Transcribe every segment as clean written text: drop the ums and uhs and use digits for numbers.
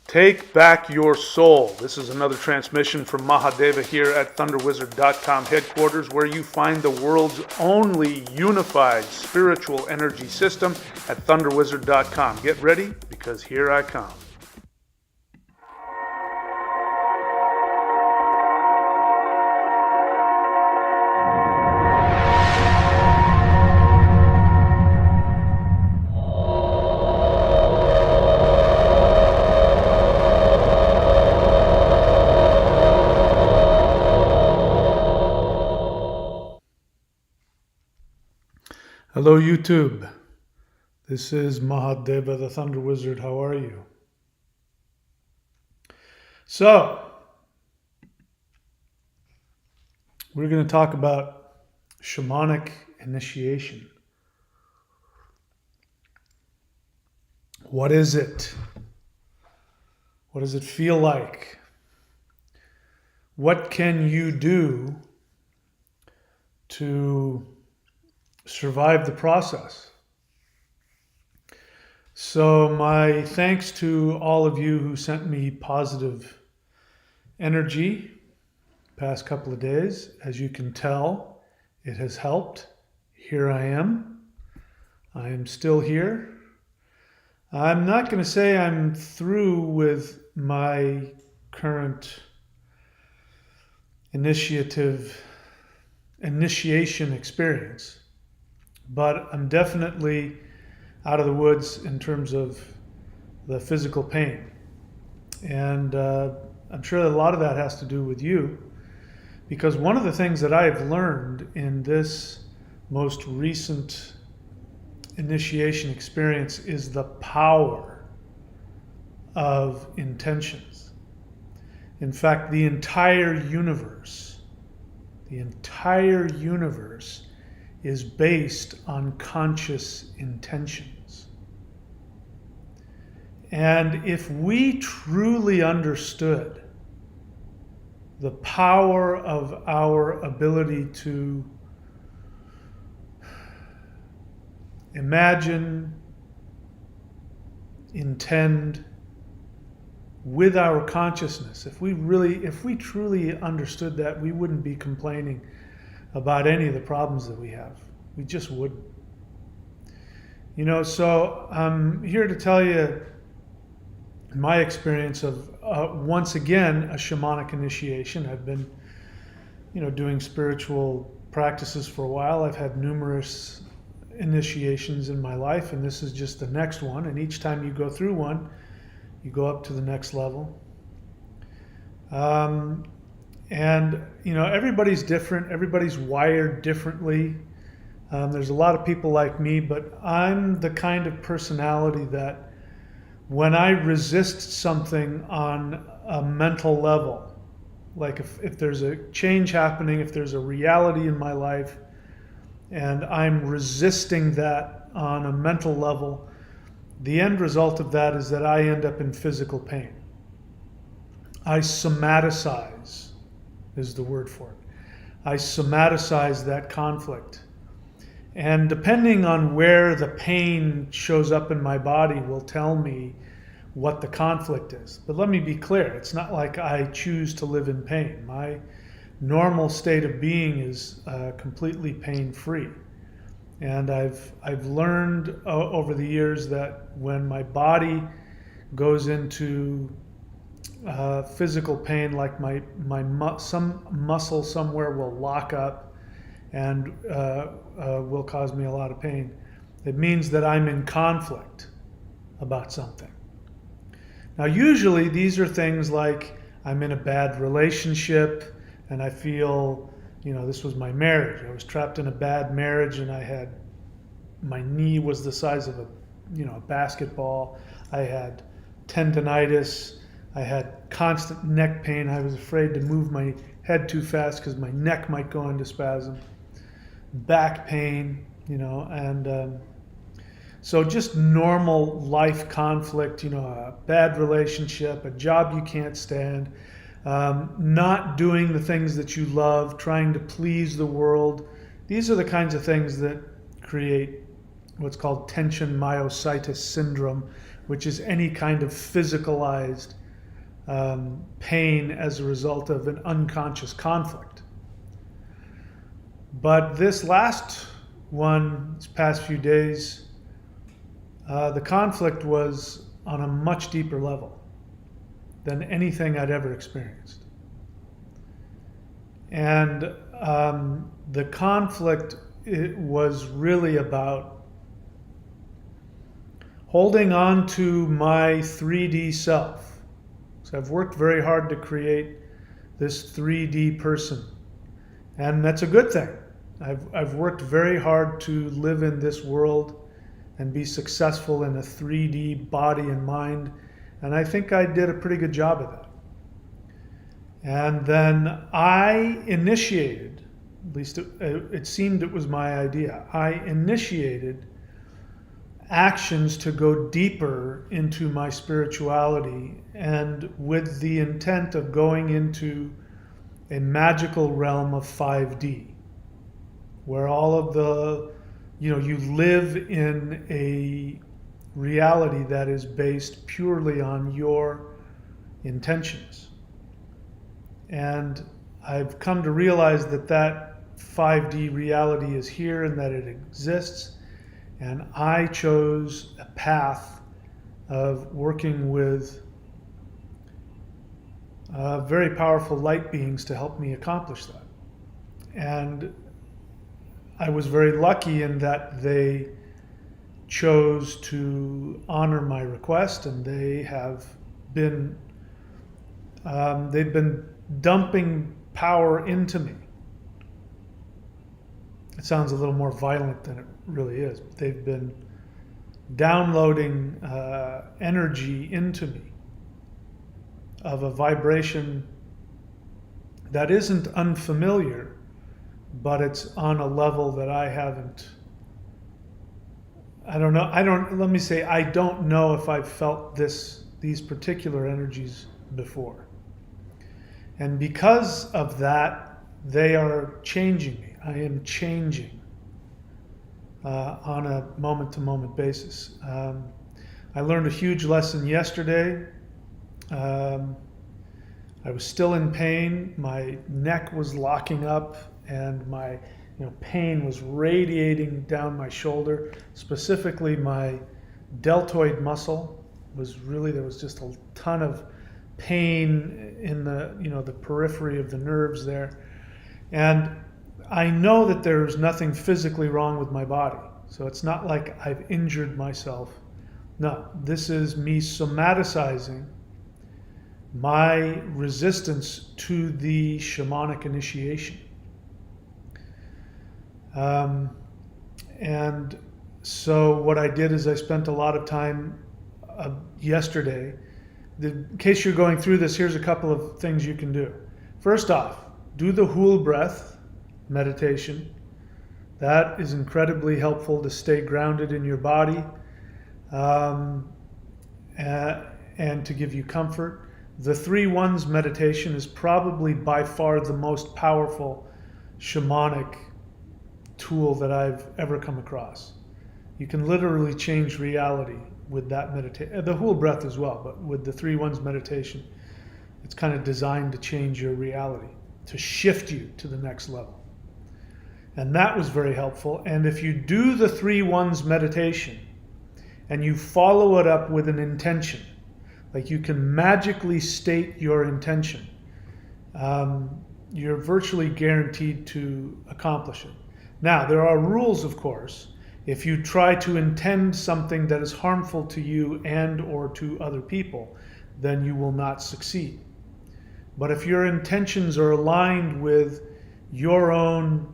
Take back your soul. This is another transmission from Mahadeva here at ThunderWizard.com headquarters, where you find the world's only unified spiritual energy system at ThunderWizard.com. Get ready, because here I come. Hello YouTube, this is Mahadeva the Thunder Wizard. How are you? So, we're going to talk about shamanic initiation. What is it? What does it feel like? What can you do to survive the process? So my thanks to all of you who sent me positive energy past couple of days. As you can tell, it has helped. Here I am. I am still here. I'm not going to say I'm through with my current initiation experience, but I'm definitely out of the woods in terms of the physical pain. And I'm sure that a lot of that has to do with you, because one of the things that I've learned in this most recent initiation experience is the power of intentions. In fact, the entire universe is based on conscious intentions. And if we truly understood the power of our ability to imagine, intend with our consciousness, if we truly understood that, we wouldn't be complaining about any of the problems that we have. We just wouldn't. So I'm here to tell you my experience of, once again, a shamanic initiation. I've been, doing spiritual practices for a while. I've had numerous initiations in my life, and this is just the next one. And each time you go through one, you go up to the next level. And, everybody's different. Everybody's wired differently. There's a lot of people like me, but I'm the kind of personality that when I resist something on a mental level, like if there's a change happening, if there's a reality in my life, and I'm resisting that on a mental level, the end result of that is that I end up in physical pain. I somaticize is the word for it. I somaticize that conflict. And depending on where the pain shows up in my body will tell me what the conflict is. But let me be clear, it's not like I choose to live in pain. My normal state of being is completely pain-free. And I've learned over the years that when my body goes into physical pain, like some muscle somewhere will lock up and will cause me a lot of pain, it means that I'm in conflict about something. Now, usually these are things like I'm in a bad relationship and I feel, this was my marriage. I was trapped in a bad marriage and my knee was the size of a basketball. I had tendonitis. I had constant neck pain. I was afraid to move my head too fast because my neck might go into spasm. Back pain, and so just normal life conflict, a bad relationship, a job you can't stand, not doing the things that you love, trying to please the world. These are the kinds of things that create what's called tension myositis syndrome, which is any kind of physicalized pain as a result of an unconscious conflict. But this last one, these past few days, the conflict was on a much deeper level than anything I'd ever experienced. And the conflict, it was really about holding on to my 3D self. So I've worked very hard to create this 3D person, and that's a good thing. I've worked very hard to live in this world and be successful in a 3D body and mind, and I think I did a pretty good job of that. And then I initiated, at least it seemed it was my idea, I initiated actions to go deeper into my spirituality, and with the intent of going into a magical realm of 5D, where all of the, you live in a reality that is based purely on your intentions. And I've come to realize that that 5D reality is here and that it exists. And I chose a path of working with very powerful light beings to help me accomplish that. And I was very lucky in that they chose to honor my request, and they have been they've been dumping power into me. It sounds a little more violent than it really is. But they've been downloading energy into me of a vibration that isn't unfamiliar, but it's on a level that I haven't. I don't know. Let me say, I don't know if I've felt these particular energies before. And because of that, they are changing me. I am changing on a moment-to-moment basis. I learned a huge lesson yesterday. I was still in pain. My neck was locking up, and my pain was radiating down my shoulder. Specifically, my deltoid muscle was really, there was just a ton of pain in the periphery of the nerves there. And I know that there's nothing physically wrong with my body. So it's not like I've injured myself. No, this is me somaticizing my resistance to the shamanic initiation. And so what I did is I spent a lot of time yesterday. In case you're going through this, here's a couple of things you can do. First off, do the whole breath meditation. That is incredibly helpful to stay grounded in your body and to give you comfort. The 3-1s meditation is probably by far the most powerful shamanic tool that I've ever come across. You can literally change reality with that meditation. The whole breath as well, but with the 3-1s meditation, it's kind of designed to change your reality, to shift you to the next level. And that was very helpful. And if you do the 3-1s meditation and you follow it up with an intention, like you can magically state your intention, you're virtually guaranteed to accomplish it. Now, there are rules, of course. If you try to intend something that is harmful to you and or to other people, then you will not succeed. But if your intentions are aligned with your own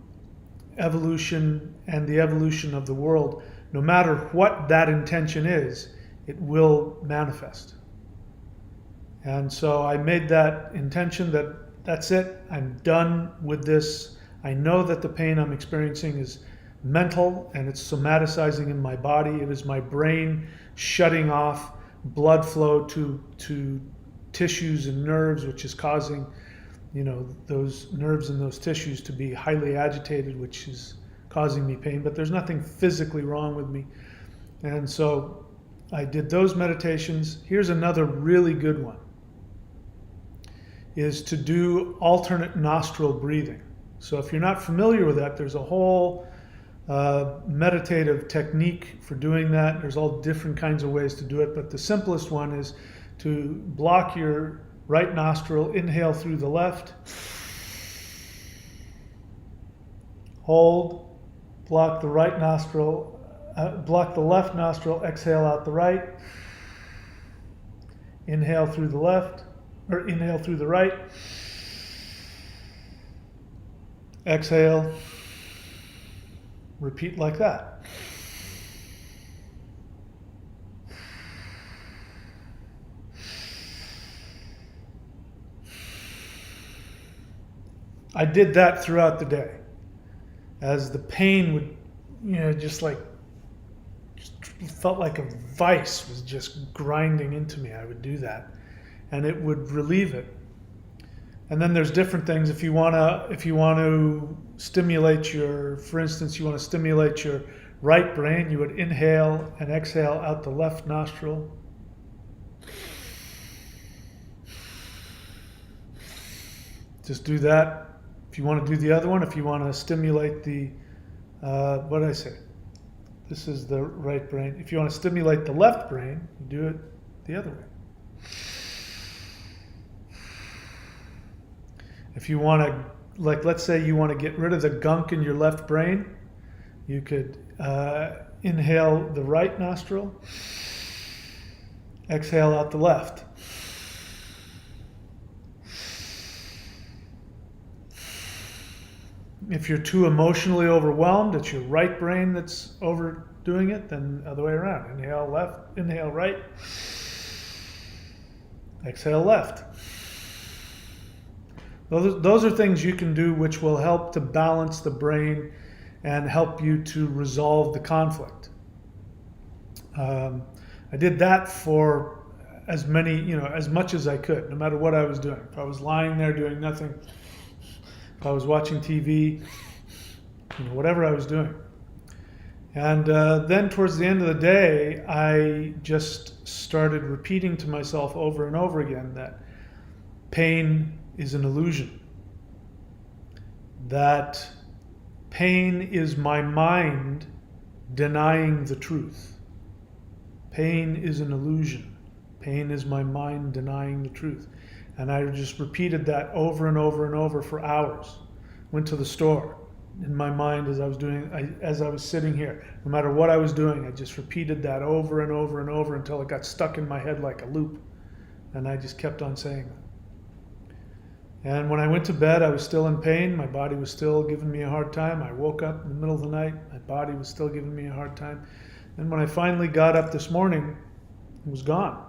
evolution and the evolution of the world, no matter what that intention is, it will manifest. And so I made that intention that that's it, I'm done with this. I know that the pain I'm experiencing is mental and it's somaticizing in my body. It is my brain shutting off blood flow to tissues and nerves, which is causing those nerves and those tissues to be highly agitated, which is causing me pain. But there's nothing physically wrong with me. And so I did those meditations. Here's another really good one. is to do alternate nostril breathing. So if you're not familiar with that, there's a whole meditative technique for doing that. There's all different kinds of ways to do it, but the simplest one is to block your right nostril, inhale through the left, hold, block the right nostril, block the left nostril, exhale out the right, inhale through the left, or inhale through the right, exhale, repeat like that. I did that throughout the day. As the pain would, just felt like a vice was just grinding into me. I would do that, and it would relieve it. And then there's different things. If you want to stimulate for instance, you want to stimulate your right brain, you would inhale and exhale out the left nostril. Just do that. If you want to do the other one, if you want to stimulate the, what did I say? This is the right brain. If you want to stimulate the left brain, you do it the other way. If you want to, let's say you want to get rid of the gunk in your left brain, you could inhale the right nostril, exhale out the left. If you're too emotionally overwhelmed, it's your right brain that's overdoing it, then the other way around. Inhale left, inhale right, exhale left. Those are things you can do which will help to balance the brain and help you to resolve the conflict. I did that for as much as I could, no matter what I was doing. If I was lying there doing nothing, if I was watching TV, whatever I was doing. And then towards the end of the day, I just started repeating to myself over and over again that pain is an illusion. That pain is my mind denying the truth. Pain is an illusion. Pain is my mind denying the truth. And I just repeated that over and over and over for hours. Went to the store in my mind as I was sitting here. No matter what I was doing, I just repeated that over and over and over until it got stuck in my head like a loop. And I just kept on saying that. And when I went to bed, I was still in pain. My body was still giving me a hard time. I woke up in the middle of the night. My body was still giving me a hard time. And when I finally got up this morning, it was gone.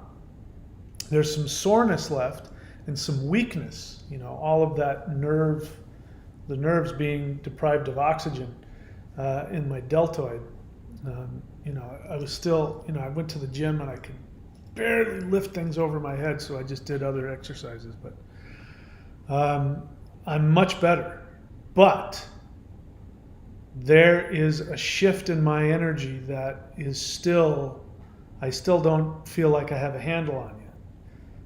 There's some soreness left and some weakness, all of that the nerves being deprived of oxygen in my deltoid. I was still, I went to the gym and I could barely lift things over my head, so I just did other exercises. But I'm much better. But there is a shift in my energy that is I still don't feel like I have a handle on yet.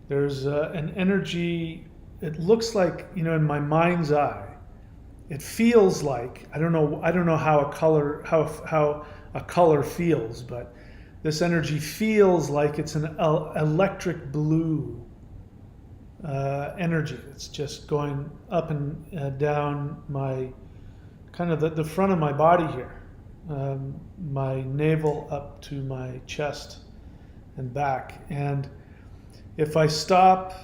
There's an energy, it looks like, in my mind's eye, it feels like, I don't know how a color feels, but this energy feels like it's an electric blue energy. It's just going up and down my, kind of the front of my body here, my navel up to my chest and back. And if I stop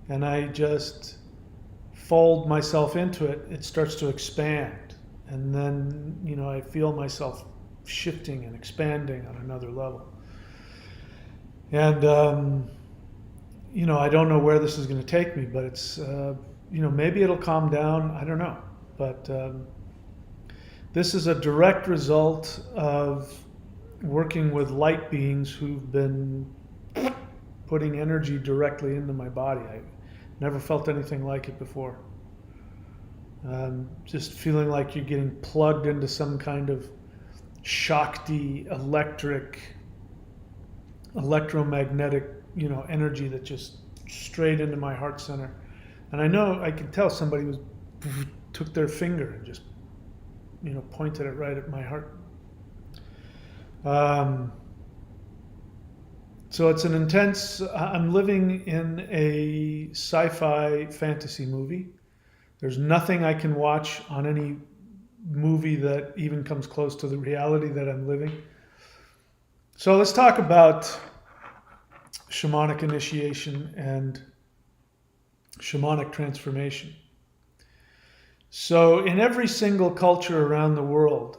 and I just fold myself into it, it starts to expand. And then, I feel myself shifting and expanding on another level. And, I don't know where this is going to take me, but it's, maybe it'll calm down. I don't know. But this is a direct result of working with light beings who've been putting energy directly into my body. I never felt anything like it before. Just feeling like you're getting plugged into some kind of Shakti electromagnetic, energy that just straight into my heart center. And I know I could tell somebody was took their finger and just pointed it right at my heart. So it's an intense. I'm living in a sci-fi fantasy movie. There's nothing I can watch on any movie that even comes close to the reality that I'm living. So let's talk about shamanic initiation and shamanic transformation. So in every single culture around the world,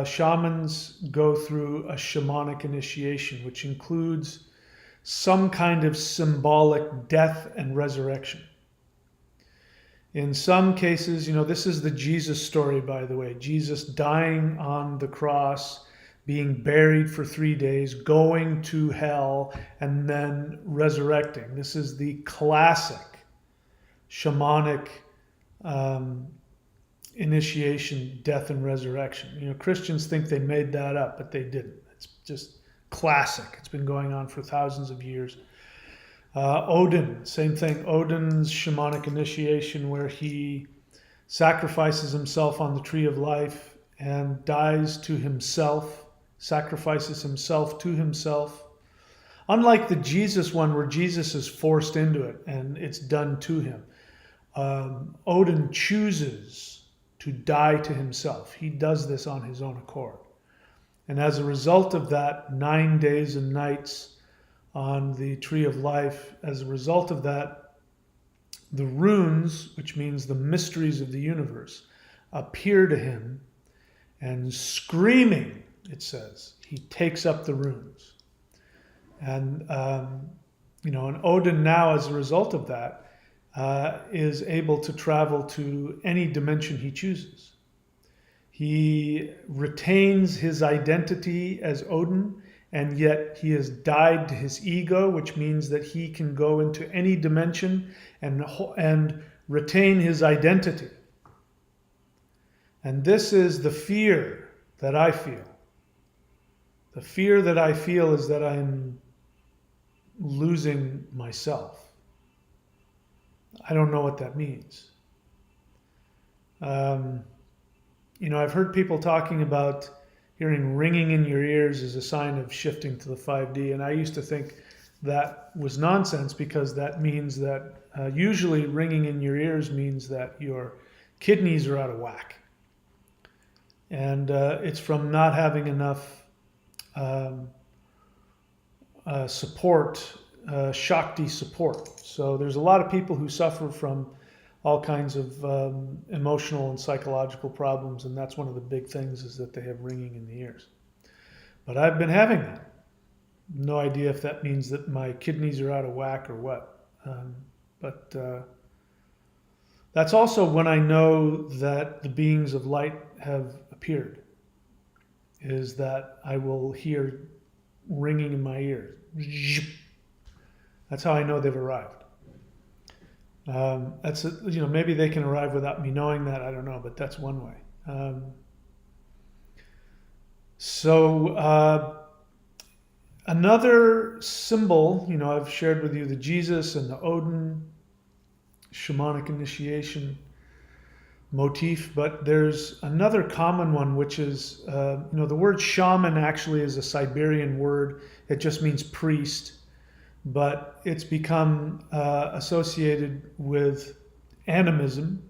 shamans go through a shamanic initiation, which includes some kind of symbolic death and resurrection. In some cases, this is the Jesus story, by the way. Jesus dying on the cross, being buried for 3 days, going to hell, and then resurrecting. This is the classic shamanic initiation, death, and resurrection. Christians think they made that up, but they didn't. It's just classic. It's been going on for thousands of years. Odin, same thing. Odin's shamanic initiation, where he sacrifices himself on the tree of life and dies to himself, sacrifices himself to himself. Unlike the Jesus one, where Jesus is forced into it and it's done to him. Odin chooses to die to himself. He does this on his own accord. And as a result of that, 9 days and nights on the tree of life, as a result of that, the runes, which means the mysteries of the universe, appear to him, and screaming, it says, he takes up the runes. And, and Odin now, as a result of that, is able to travel to any dimension he chooses. He retains his identity as Odin, and yet he has died to his ego, which means that he can go into any dimension and retain his identity. And this is the fear that I feel. The fear that I feel is that I'm losing myself. I don't know what that means. I've heard people talking about hearing ringing in your ears as a sign of shifting to the 5D, and I used to think that was nonsense, because that means that usually ringing in your ears means that your kidneys are out of whack. And it's from not having enough support, Shakti support. So there's a lot of people who suffer from all kinds of emotional and psychological problems, and that's one of the big things, is that they have ringing in the ears. But I've been having that. No idea if that means that my kidneys are out of whack or what. But that's also when I know that the beings of light have appeared, is that I will hear ringing in my ears. That's how I know they've arrived. Maybe they can arrive without me knowing that. I don't know, but that's one way. Another symbol, I've shared with you the Jesus and the Odin shamanic initiation motif, but there's another common one, which is, the word shaman actually is a Siberian word. It just means priest. But it's become associated with animism.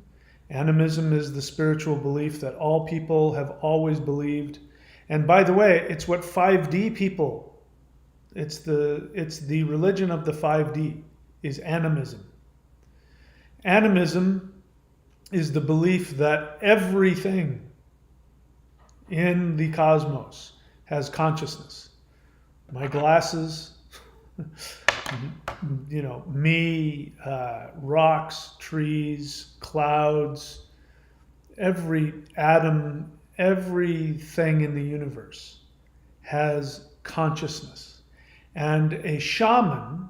Animism is the spiritual belief that all people have always believed. And by the way, it's what 5D people, it's the religion of the 5D, is animism. Animism is the belief that everything in the cosmos has consciousness. My glasses, me, rocks, trees, clouds, every atom, everything in the universe has consciousness. And a shaman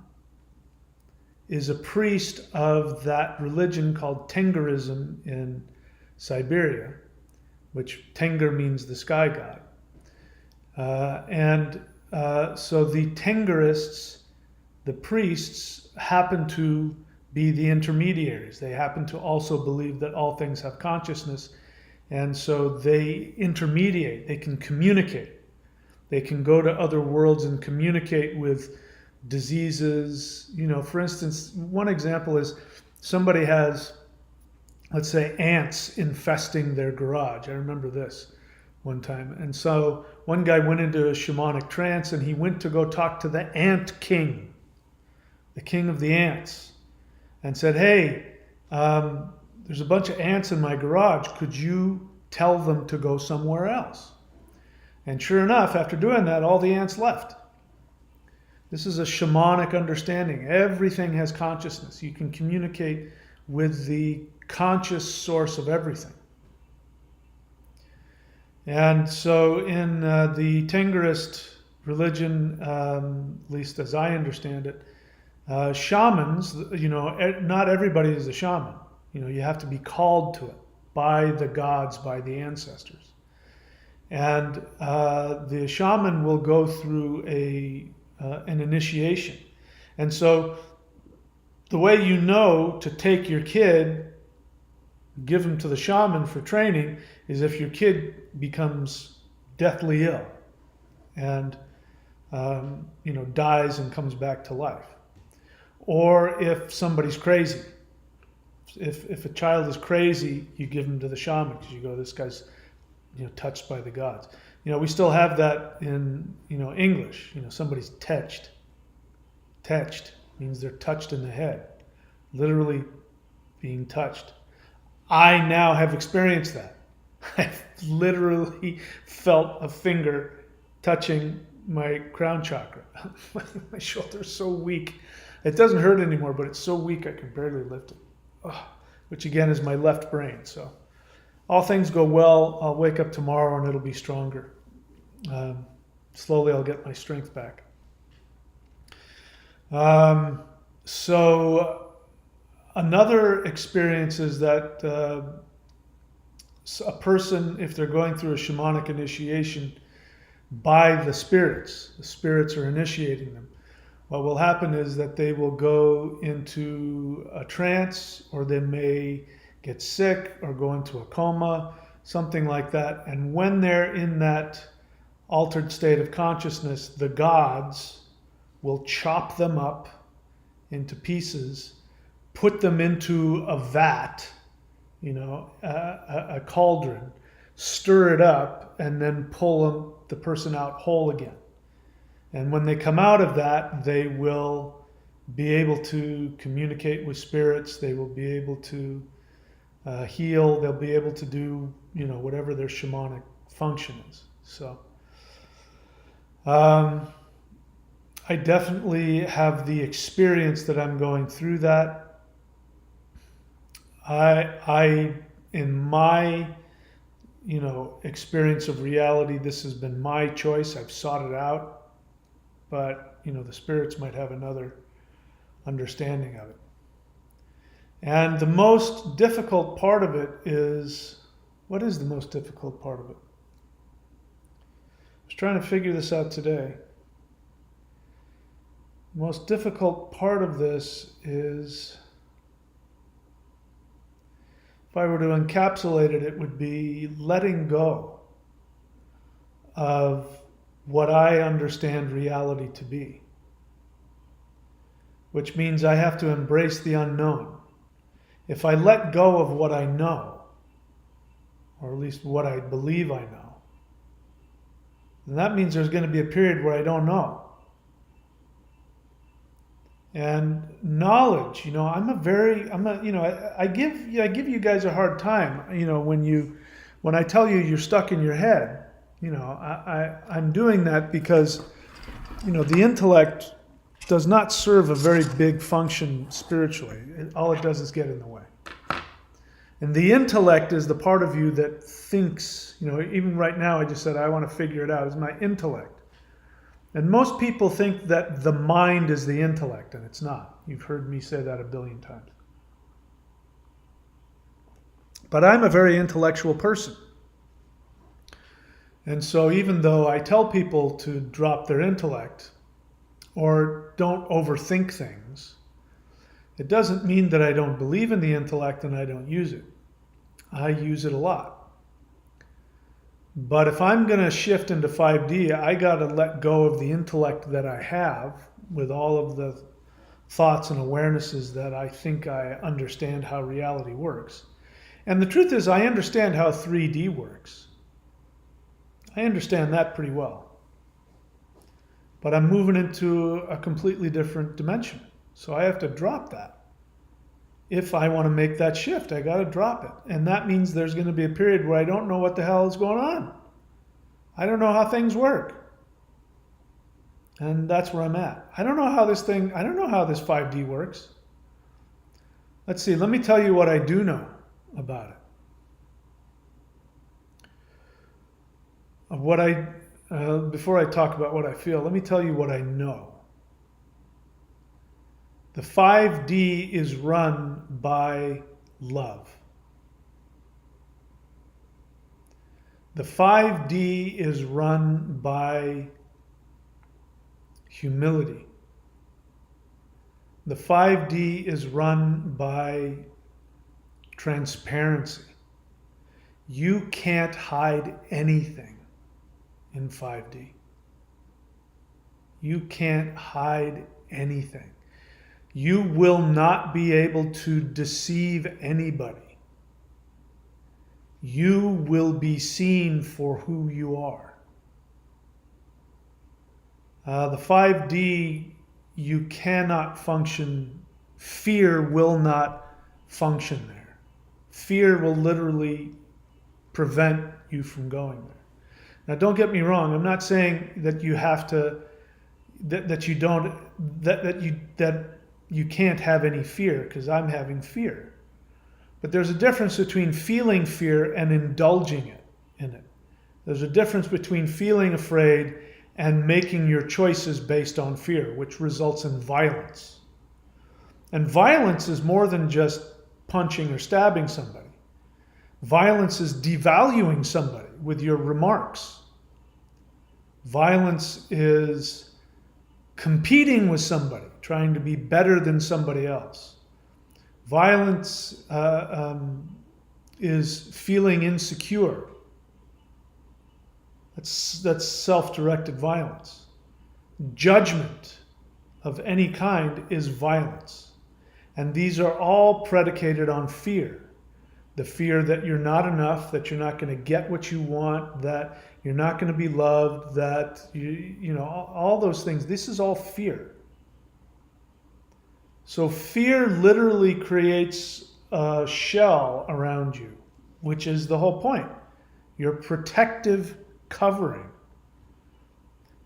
is a priest of that religion called Tengerism in Siberia, which Tenger means the sky god. So the Tengerists, the priests happen to be the intermediaries. They happen to also believe that all things have consciousness, and so they intermediate. They can communicate. They can go to other worlds and communicate with diseases. For instance, one example is somebody has, let's say, ants infesting their garage. I remember this one time. And so one guy went into a shamanic trance, and he went to go talk to the ant king, the king of the ants, and said, hey, there's a bunch of ants in my garage. Could you tell them to go somewhere else? And sure enough, after doing that, all the ants left. This is a shamanic understanding. Everything has consciousness. You can communicate with the conscious source of everything. And so in the Tengarist religion, at least as I understand it, shamans, not everybody is a shaman. You have to be called to it by the gods, by the ancestors. And the shaman will go through an initiation. And so the way you know to take your kid, give him to the shaman for training, is if your kid becomes deathly ill and dies and comes back to life. Or if somebody's crazy. If a child is crazy, you give him to the shaman because you go, this guy's touched by the gods. We still have that in English. Somebody's touched. Touched means they're touched in the head, literally being touched. I now have experienced that. I've literally felt a finger touching my crown chakra. My shoulder's so weak. It doesn't hurt anymore, but it's so weak I can barely lift it. Which again is my left brain. So all things go well. I'll wake up tomorrow and it'll be stronger. Slowly I'll get my strength back. So another experience is that a person, if they're going through a shamanic initiation by the spirits are initiating them, what will happen is that they will go into a trance, or they may get sick or go into a coma, something like that. And when they're in that altered state of consciousness, the gods will chop them up into pieces, put them into a vat, a cauldron, stir it up, and then pull the person out whole again. And when they come out of that, they will be able to communicate with spirits. They will be able to heal. They'll be able to do, whatever their shamanic function is. So I definitely have the experience that I'm going through that. I in my, experience of reality, this has been my choice. I've sought it out. But, the spirits might have another understanding of it. And the most difficult part of it is, what is the most difficult part of it? I was trying to figure this out today. The most difficult part of this is, if I were to encapsulate it, it would be letting go of what I understand reality to be, which means I have to embrace the unknown. If I let go of what I know, or at least what I believe I know, then that means there's going to be a period where I don't know. And knowledge, I give you guys a hard time, when I tell you you're stuck in your head. I'm doing that because, the intellect does not serve a very big function spiritually. All it does is get in the way. And the intellect is the part of you that thinks, even right now I just said I want to figure it out. It's my intellect. And most people think that the mind is the intellect, and it's not. You've heard me say that a billion times. But I'm a very intellectual person. And so even though I tell people to drop their intellect, or don't overthink things, it doesn't mean that I don't believe in the intellect and I don't use it. I use it a lot. But if I'm going to shift into 5D, I got to let go of the intellect that I have with all of the thoughts and awarenesses that I think I understand how reality works. And the truth is, I understand how 3D works. I understand that pretty well. But I'm moving into a completely different dimension. So I have to drop that. If I want to make that shift, I got to drop it. And that means there's going to be a period where I don't know what the hell is going on. I don't know how things work. And that's where I'm at. I don't know how this 5D works. Let's see, let me tell you what I do know about it. Before I talk about what I feel, let me tell you what I know. The 5D is run by love. The 5D is run by humility. The 5D is run by transparency. You can't hide anything in 5D. You can't hide anything. You will not be able to deceive anybody. You will be seen for who you are. The 5D, you cannot function. Fear will not function there. Fear will literally prevent you from going there. Now, don't get me wrong. I'm not saying that you have to, that you can't have any fear, because I'm having fear. But there's a difference between feeling fear and indulging in it. There's a difference between feeling afraid and making your choices based on fear, which results in violence. And violence is more than just punching or stabbing somebody. Violence is devaluing somebody with your remarks. Violence is competing with somebody, trying to be better than somebody else. Violence is feeling insecure. That's self-directed violence. Judgment of any kind is violence. And these are all predicated on fear. The fear that you're not enough, that you're not going to get what you want, that you're not going to be loved, that all those things. This is all fear. So fear literally creates a shell around you, which is the whole point. Your protective covering.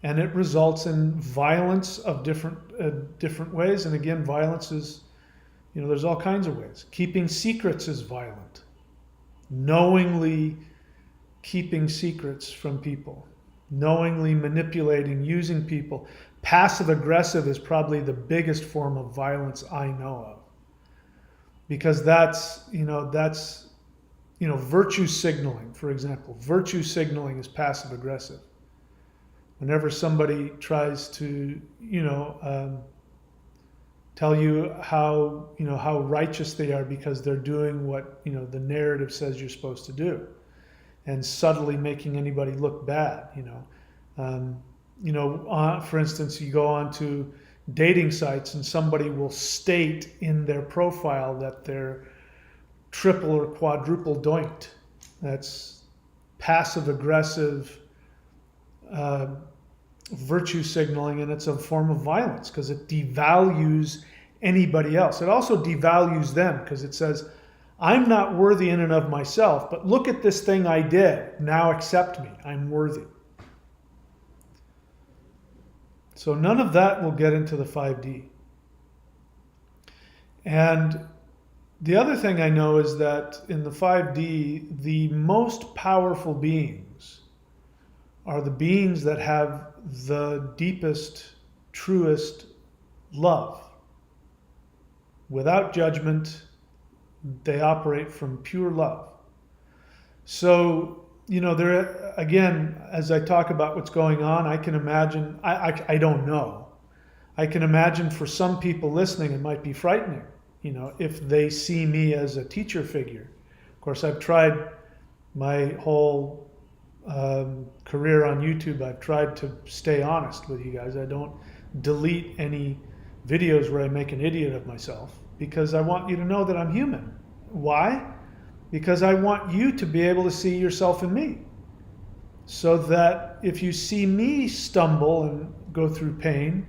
And it results in violence of different ways. And again, violence is, there's all kinds of ways. Keeping secrets is violent. Knowingly keeping secrets from people. Knowingly manipulating, using people. Passive aggressive is probably the biggest form of violence I know of. Because that's virtue signaling, for example. Virtue signaling is passive aggressive. Whenever somebody tries to, tell you how righteous they are because they're doing what, the narrative says you're supposed to do, and subtly making anybody look bad, for instance, you go on to dating sites and somebody will state in their profile that they're triple or quadruple doinked. That's passive aggressive virtue signaling, and it's a form of violence because it devalues anybody else. It also devalues them because it says, I'm not worthy in and of myself, but look at this thing I did. Now accept me. I'm worthy. So none of that will get into the 5D. And the other thing I know is that in the 5D, the most powerful beings are the beings that have the deepest, truest love. Without judgment, they operate from pure love. So, again, as I talk about what's going on, I can imagine, I don't know. I can imagine for some people listening, it might be frightening, if they see me as a teacher figure. Of course, I've tried my whole career on YouTube. I've tried to stay honest with you guys. I don't delete any videos where I make an idiot of myself, because I want you to know that I'm human. Why? Because I want you to be able to see yourself in me, so that if you see me stumble and go through pain,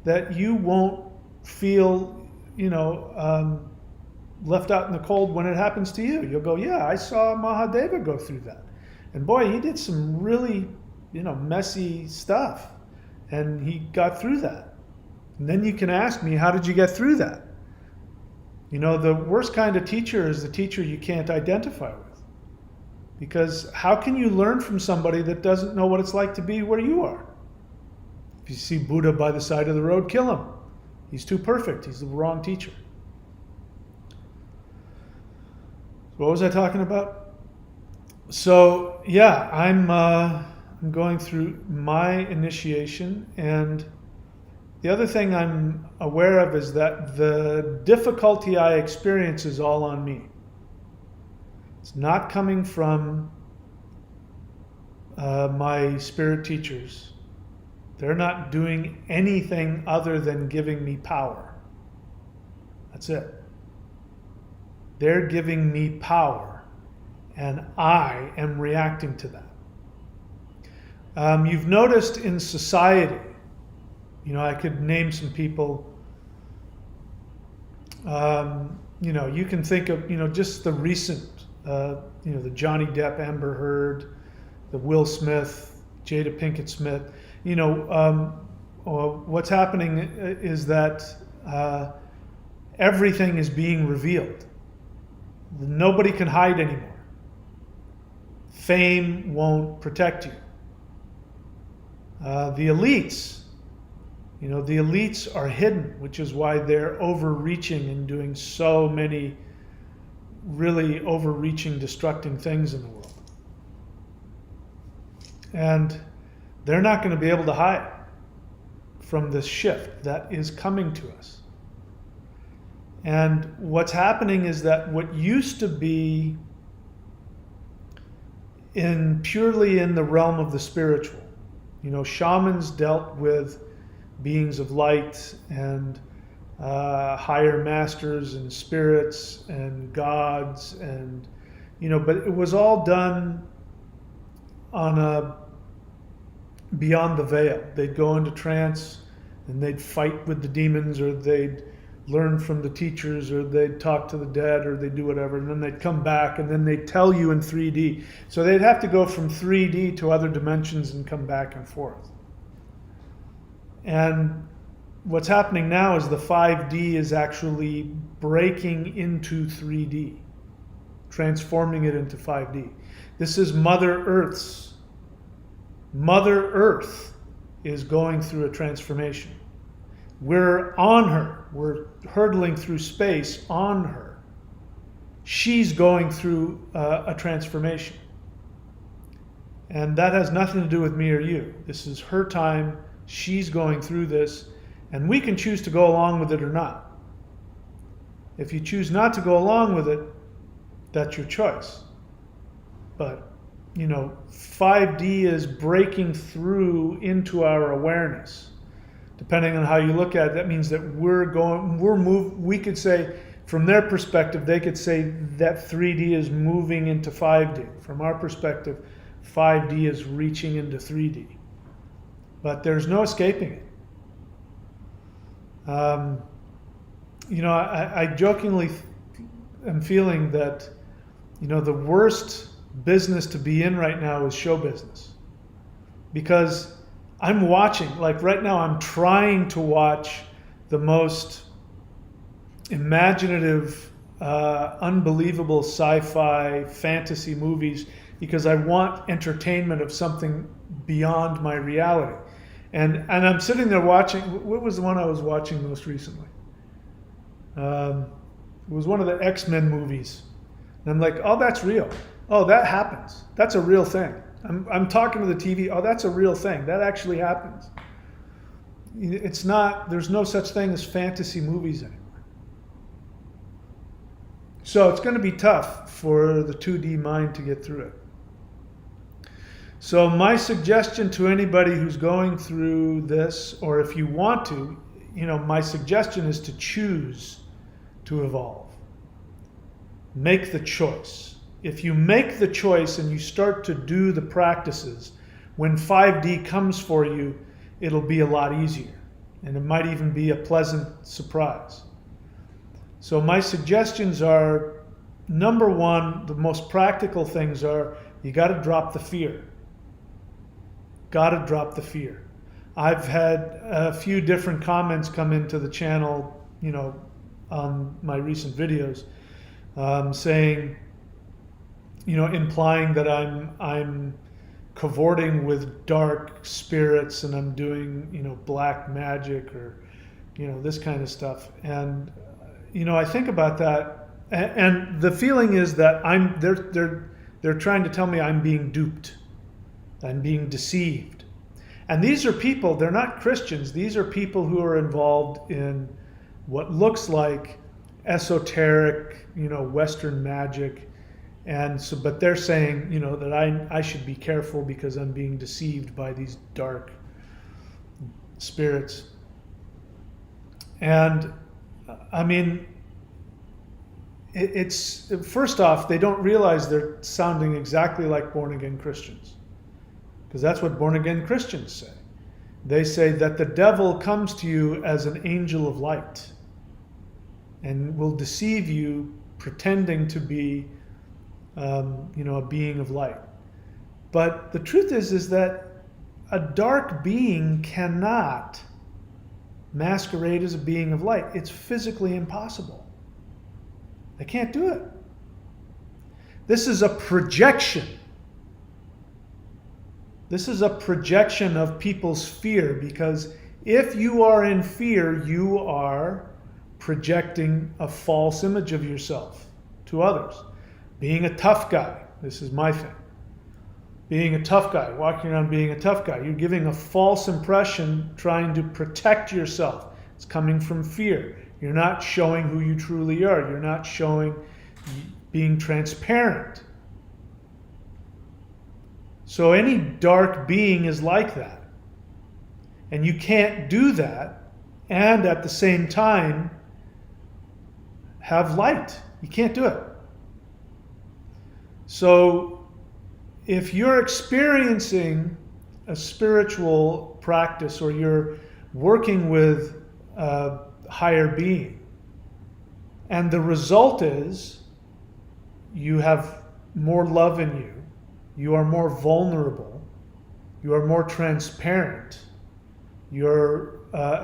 that you won't feel, left out in the cold when it happens to you. You'll go, yeah, I saw Mahadeva go through that. And boy, he did some really, messy stuff. And he got through that. And then you can ask me, how did you get through that? The worst kind of teacher is the teacher you can't identify with. Because how can you learn from somebody that doesn't know what it's like to be where you are? If you see Buddha by the side of the road, kill him. He's too perfect. He's the wrong teacher. So what was I talking about? So yeah, I'm going through my initiation, and the other thing I'm aware of is that the difficulty I experience is all on me. It's not coming from my spirit teachers. They're not doing anything other than giving me power. That's it. They're giving me power, and I am reacting to that. You've noticed in society, I could name some people, you can think of, just the recent, the Johnny Depp, Amber Heard, the Will Smith, Jada Pinkett Smith. What's happening is that everything is being revealed. Nobody can hide anymore. Fame won't protect you. The elites, the elites are hidden, which is why they're overreaching and doing so many really overreaching, destructing things in the world. And they're not going to be able to hide from this shift that is coming to us. And what's happening is that what used to be purely in the realm of the spiritual, shamans dealt with beings of light and higher masters and spirits and gods, and but it was all done on a beyond the veil. They'd go into trance and they'd fight with the demons, or they'd learn from the teachers, or they'd talk to the dead, or they'd do whatever, and then they'd come back and then they'd tell you in 3D. So they'd have to go from 3D to other dimensions and come back and forth. And what's happening now is the 5D is actually breaking into 3D, transforming it into 5D. This is Mother Earth's. Mother Earth is going through a transformation. We're on her. We're hurtling through space on her. She's going through a transformation. And that has nothing to do with me or you. This is her time. She's going through this. And we can choose to go along with it or not. If you choose not to go along with it, that's your choice. But 5D is breaking through into our awareness. Depending on how you look at it, that means that we could say, from their perspective, they could say that 3D is moving into 5D. From our perspective, 5D is reaching into 3D. But there's no escaping it. I jokingly am feeling that, the worst business to be in right now is show business, because I'm watching, like right now I'm trying to watch the most imaginative, unbelievable sci-fi fantasy movies, because I want entertainment of something beyond my reality. And I'm sitting there watching, what was the one I was watching most recently? It was one of the X-Men movies. And I'm like, oh, that's real. Oh, that happens. That's a real thing. I'm talking to the TV. Oh, that's a real thing. That actually happens. It's not, there's no such thing as fantasy movies anymore. So it's going to be tough for the 2D mind to get through it. So my suggestion to anybody who's going through this, or if you want to, my suggestion is to choose to evolve. Make the choice. If you make the choice and you start to do the practices, when 5D comes for you, it'll be a lot easier. And it might even be a pleasant surprise. So my suggestions are, number one, the most practical things are, you got to drop the fear. Got to drop the fear. I've had a few different comments come into the channel, on my recent videos, saying, implying that I'm cavorting with dark spirits and I'm doing, black magic or, this kind of stuff. And, I think about that, and the feeling is that they're trying to tell me I'm being duped. I'm being deceived. And these are people, they're not Christians. These are people who are involved in what looks like esoteric, Western magic. And so, but they're saying, that I should be careful because I'm being deceived by these dark spirits. And I mean, it's first off, they don't realize they're sounding exactly like born-again Christians. Because that's what born-again Christians say. They say that the devil comes to you as an angel of light and will deceive you pretending to be, a being of light. But the truth is that a dark being cannot masquerade as a being of light. It's physically impossible. They can't do it. This is a projection. This is a projection of people's fear, because if you are in fear, you are projecting a false image of yourself to others. Being a tough guy, this is my thing. Being a tough guy, walking around being a tough guy. You're giving a false impression, trying to protect yourself. It's coming from fear. You're not showing who you truly are. You're not showing being transparent. So any dark being is like that. And you can't do that and at the same time have light. You can't do it. So if you're experiencing a spiritual practice or you're working with a higher being, and the result is you have more love in you, you are more vulnerable, you are more transparent, you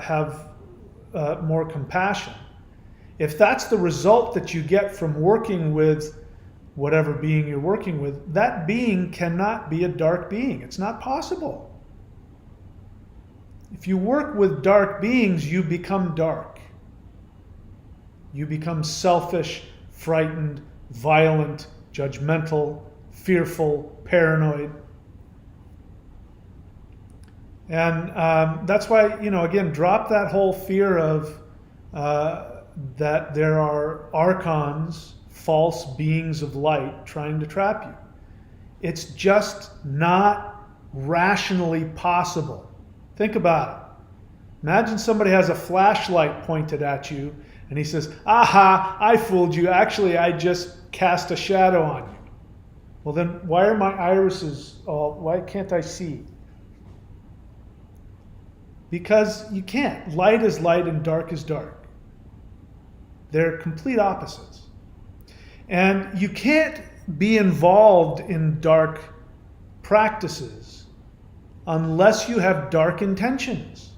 have more compassion. If that's the result that you get from working with whatever being you're working with, that being cannot be a dark being. It's not possible. If you work with dark beings, you become dark. You become selfish, frightened, violent, judgmental, fearful, paranoid. And that's why, again, drop that whole fear of that there are archons, false beings of light trying to trap you. It's just not rationally possible. Think about it. Imagine somebody has a flashlight pointed at you and he says, aha, I fooled you. Actually, I just cast a shadow on you. Well, then why are my irises why can't I see? Because you can't. Light is light and dark is dark. They're complete opposites. And you can't be involved in dark practices unless you have dark intentions.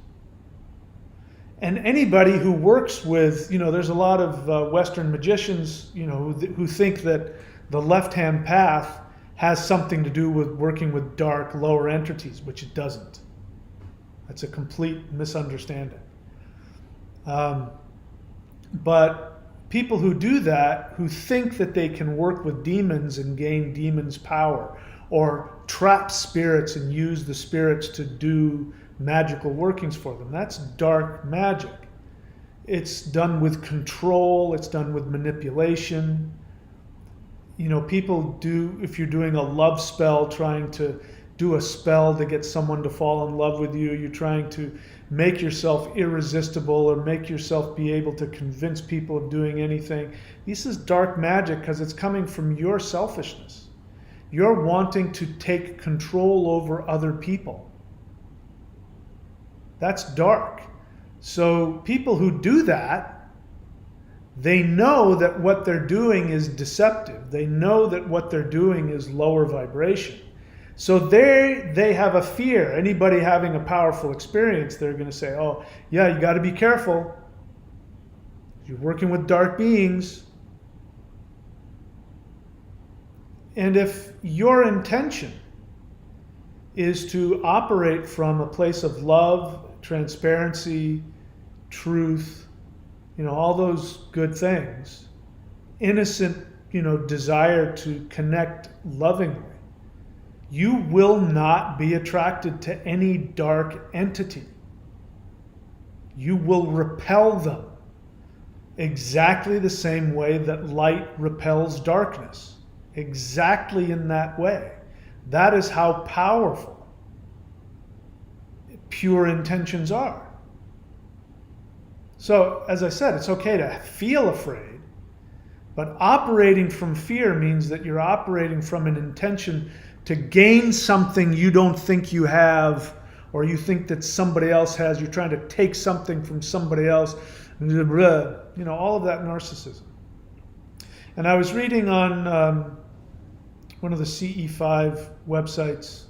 And anybody who works with, there's a lot of Western magicians, who think that the left-hand path has something to do with working with dark, lower entities, which it doesn't. That's a complete misunderstanding. But people who do that, who think that they can work with demons and gain demons' power, or trap spirits and use the spirits to do magical workings for them. That's dark magic. It's done with control, it's done with manipulation. People do, if you're doing a love spell, trying to do a spell to get someone to fall in love with you, you're trying to make yourself irresistible or make yourself be able to convince people of doing anything. This is dark magic because it's coming from your selfishness. You're wanting to take control over other people. That's dark. So people who do that, they know that what they're doing is deceptive. They know that what they're doing is lower vibration. So they have a fear. Anybody having a powerful experience, they're going to say, oh, yeah, you got to be careful. You're working with dark beings. And if your intention is to operate from a place of love, transparency, truth, all those good things, innocent, desire to connect lovingly, you will not be attracted to any dark entity. You will repel them exactly the same way that light repels darkness. Exactly in that way. That is how powerful pure intentions are. So, as I said, it's okay to feel afraid, but operating from fear means that you're operating from an intention to gain something you don't think you have, or you think that somebody else has. You're trying to take something from somebody else, all of that narcissism. And I was reading on one of the CE5 websites,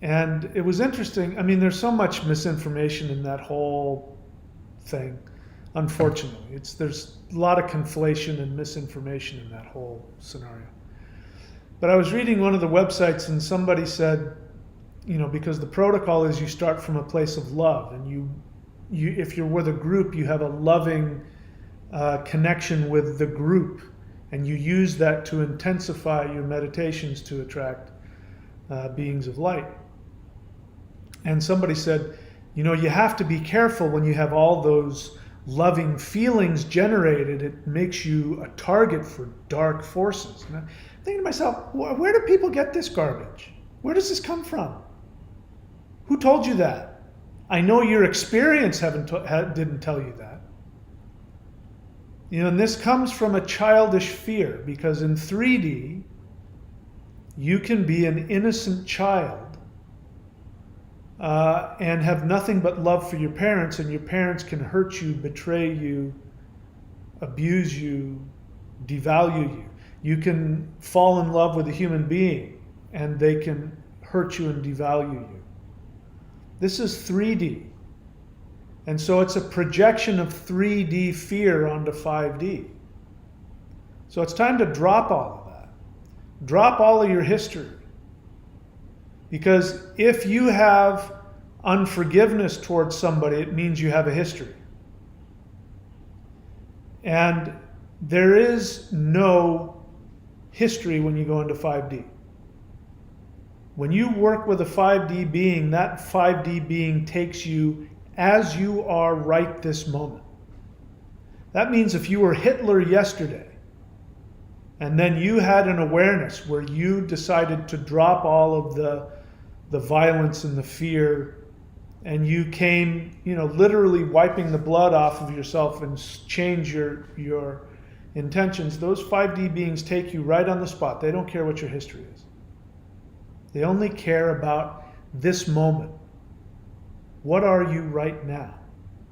and it was interesting. There's so much misinformation in that whole thing, unfortunately. There's a lot of conflation and misinformation in that whole scenario. But I was reading one of the websites, and somebody said, because the protocol is you start from a place of love, and you if you're with a group, you have a loving connection with the group, and you use that to intensify your meditations to attract beings of light. And somebody said, you have to be careful when you have all those loving feelings generated. It makes you a target for dark forces. And I'm thinking to myself, where do people get this garbage? Where does this come from? Who told you that? I know your experience didn't tell you that. And this comes from a childish fear, because in 3D, you can be an innocent child and have nothing but love for your parents, and your parents can hurt you, betray you, abuse you, devalue you. You can fall in love with a human being and they can hurt you and devalue you. This is 3D. And so it's a projection of 3D fear onto 5D. So it's time to drop all of that. Drop all of your history. Because if you have unforgiveness towards somebody, it means you have a history. And there is no history when you go into 5D. When you work with a 5D being, that 5D being takes you as you are right this moment. That means if you were Hitler yesterday, and then you had an awareness where you decided to drop all of the violence and the fear, and you came, literally wiping the blood off of yourself and change your intentions, those 5D beings take you right on the spot. They don't care what your history is. They only care about this moment. What are you right now?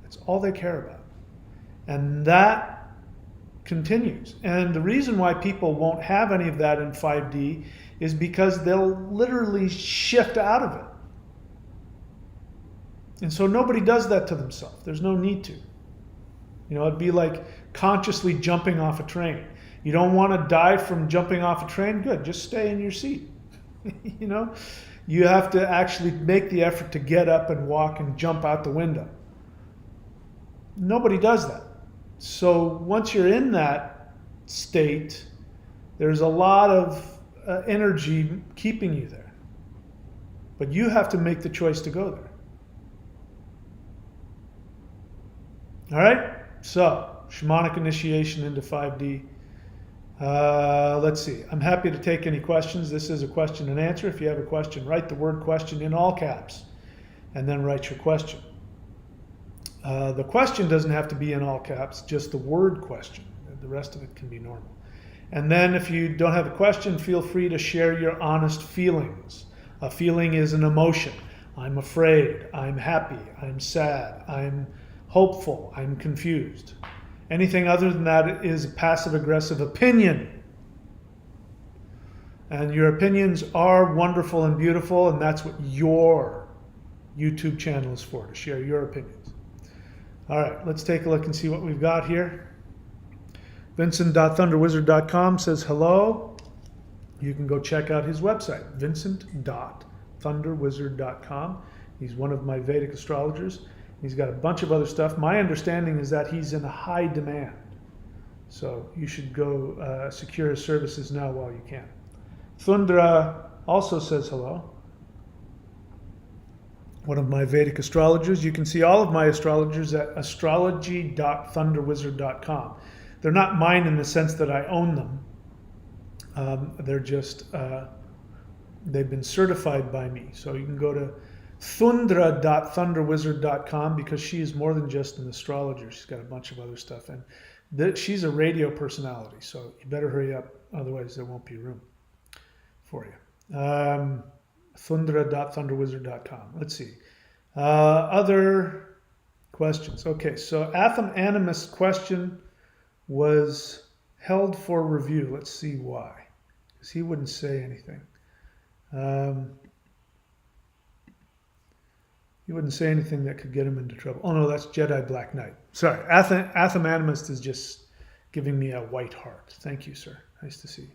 That's all they care about. And that continues. And the reason why people won't have any of that in 5D is because they'll literally shift out of it. And so nobody does that to themselves. There's no need to. It'd be like consciously jumping off a train. You don't want to die from jumping off a train? Good, just stay in your seat. You have to actually make the effort to get up and walk and jump out the window. Nobody does that. So once you're in that state, there's a lot of energy keeping you there. But you have to make the choice to go there. All right? So, shamanic initiation into 5D. Let's see. I'm happy to take any questions. This is a question and answer. If you have a question, write the word question in all caps and then write your question. The question doesn't have to be in all caps, just the word question. The rest of it can be normal. And then if you don't have a question, feel free to share your honest feelings. A feeling is an emotion. I'm afraid, I'm happy, I'm sad, I'm hopeful, I'm confused. Anything other than that is a passive-aggressive opinion. And your opinions are wonderful and beautiful, and that's what your YouTube channel is for, to share your opinions. All right, let's take a look and see what we've got here. Vincent.thunderwizard.com says hello. You can go check out his website, Vincent.thunderwizard.com. He's one of my Vedic astrologers. He's got a bunch of other stuff. My understanding is that he's in high demand. So you should go secure his services now while you can. Thundra also says hello. One of my Vedic astrologers. You can see all of my astrologers at astrology.thunderwizard.com. They're not mine in the sense that I own them. They're just, they've been certified by me. So you can go to thundra.thunderwizard.com because she is more than just an astrologer. She's got a bunch of other stuff. And she's a radio personality. So you better hurry up. Otherwise, there won't be room for you. Thundra.thunderwizard.com. Let's see. Other questions. Okay, so Atham Animist's question was held for review. Let's see why. Because he wouldn't say anything. He wouldn't say anything that could get him into trouble. Oh no, that's Jedi Black Knight. Sorry, Atham Animist is just giving me a white heart. Thank you, sir. Nice to see you.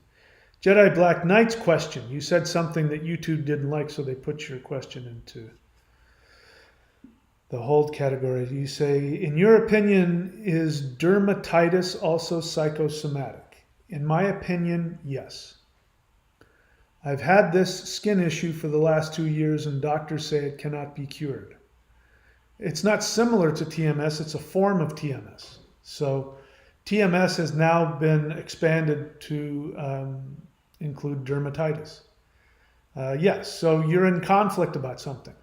Jedi Black Knight's question. You said something that YouTube didn't like, so they put your question into the hold category. You say, in your opinion, is dermatitis also psychosomatic? In my opinion, yes. I've had this skin issue for the last 2 years and doctors say it cannot be cured. It's not similar to TMS, it's a form of TMS. So TMS has now been expanded to include dermatitis. Yes, so you're in conflict about something.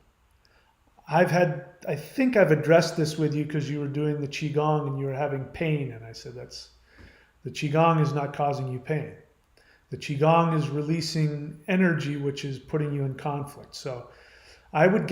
I think I've addressed this with you because you were doing the Qigong and you were having pain. And I said, the Qigong is not causing you pain. The Qigong is releasing energy, which is putting you in conflict. So I would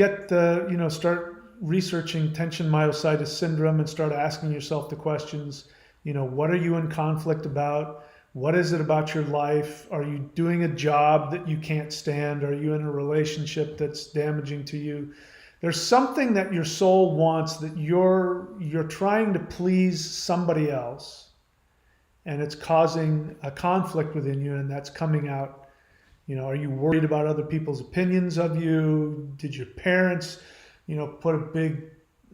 start researching tension myositis syndrome and start asking yourself the questions, what are you in conflict about? What is it about your life? Are you doing a job that you can't stand? Are you in a relationship that's damaging to you? There's something that your soul wants that you're trying to please somebody else, and it's causing a conflict within you, and that's coming out. Are you worried about other people's opinions of you? Did your parents, put a big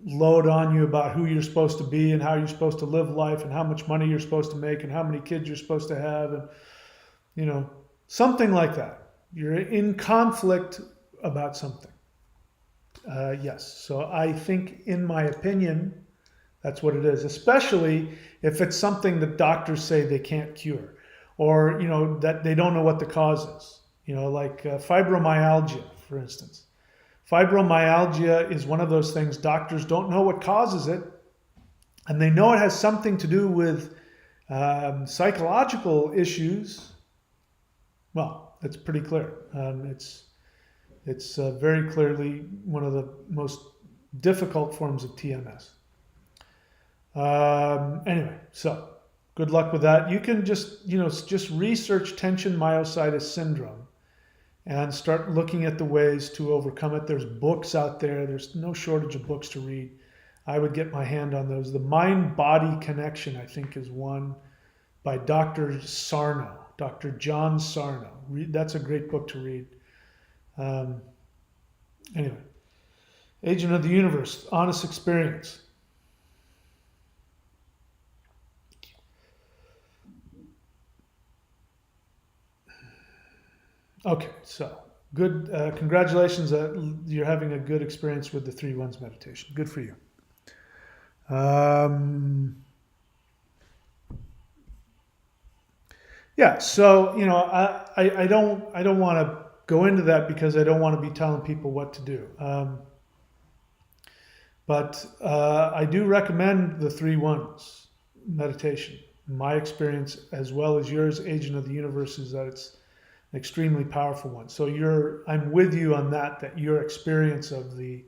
load on you about who you're supposed to be and how you're supposed to live life and how much money you're supposed to make and how many kids you're supposed to have, and something like that. You're in conflict about something. Yes, so I think, in my opinion, that's what it is, especially if it's something that doctors say they can't cure, or that they don't know what the cause is. Like fibromyalgia, for instance. Fibromyalgia is one of those things doctors don't know what causes it, and they know it has something to do with psychological issues. Well, it's pretty clear. It's very clearly one of the most difficult forms of TMS. Anyway, so good luck with that. You can just research tension myositis syndrome and start looking at the ways to overcome it. There's books out there. There's no shortage of books to read. I would get my hand on those. The Mind-Body Connection, I think, is one by Dr. Sarno, Dr. John Sarno. That's a great book to read. Anyway, Agent of the Universe, honest experience. Okay, so good. Congratulations that you're having a good experience with the 3-1s meditation. Good for you. Um, yeah, so I don't want to go into that because I don't want to be telling people what to do. But I do recommend the 3-1s meditation. My experience, as well as yours, Agent of the Universe, is that it's an extremely powerful one. So I'm with you on that. That your experience of the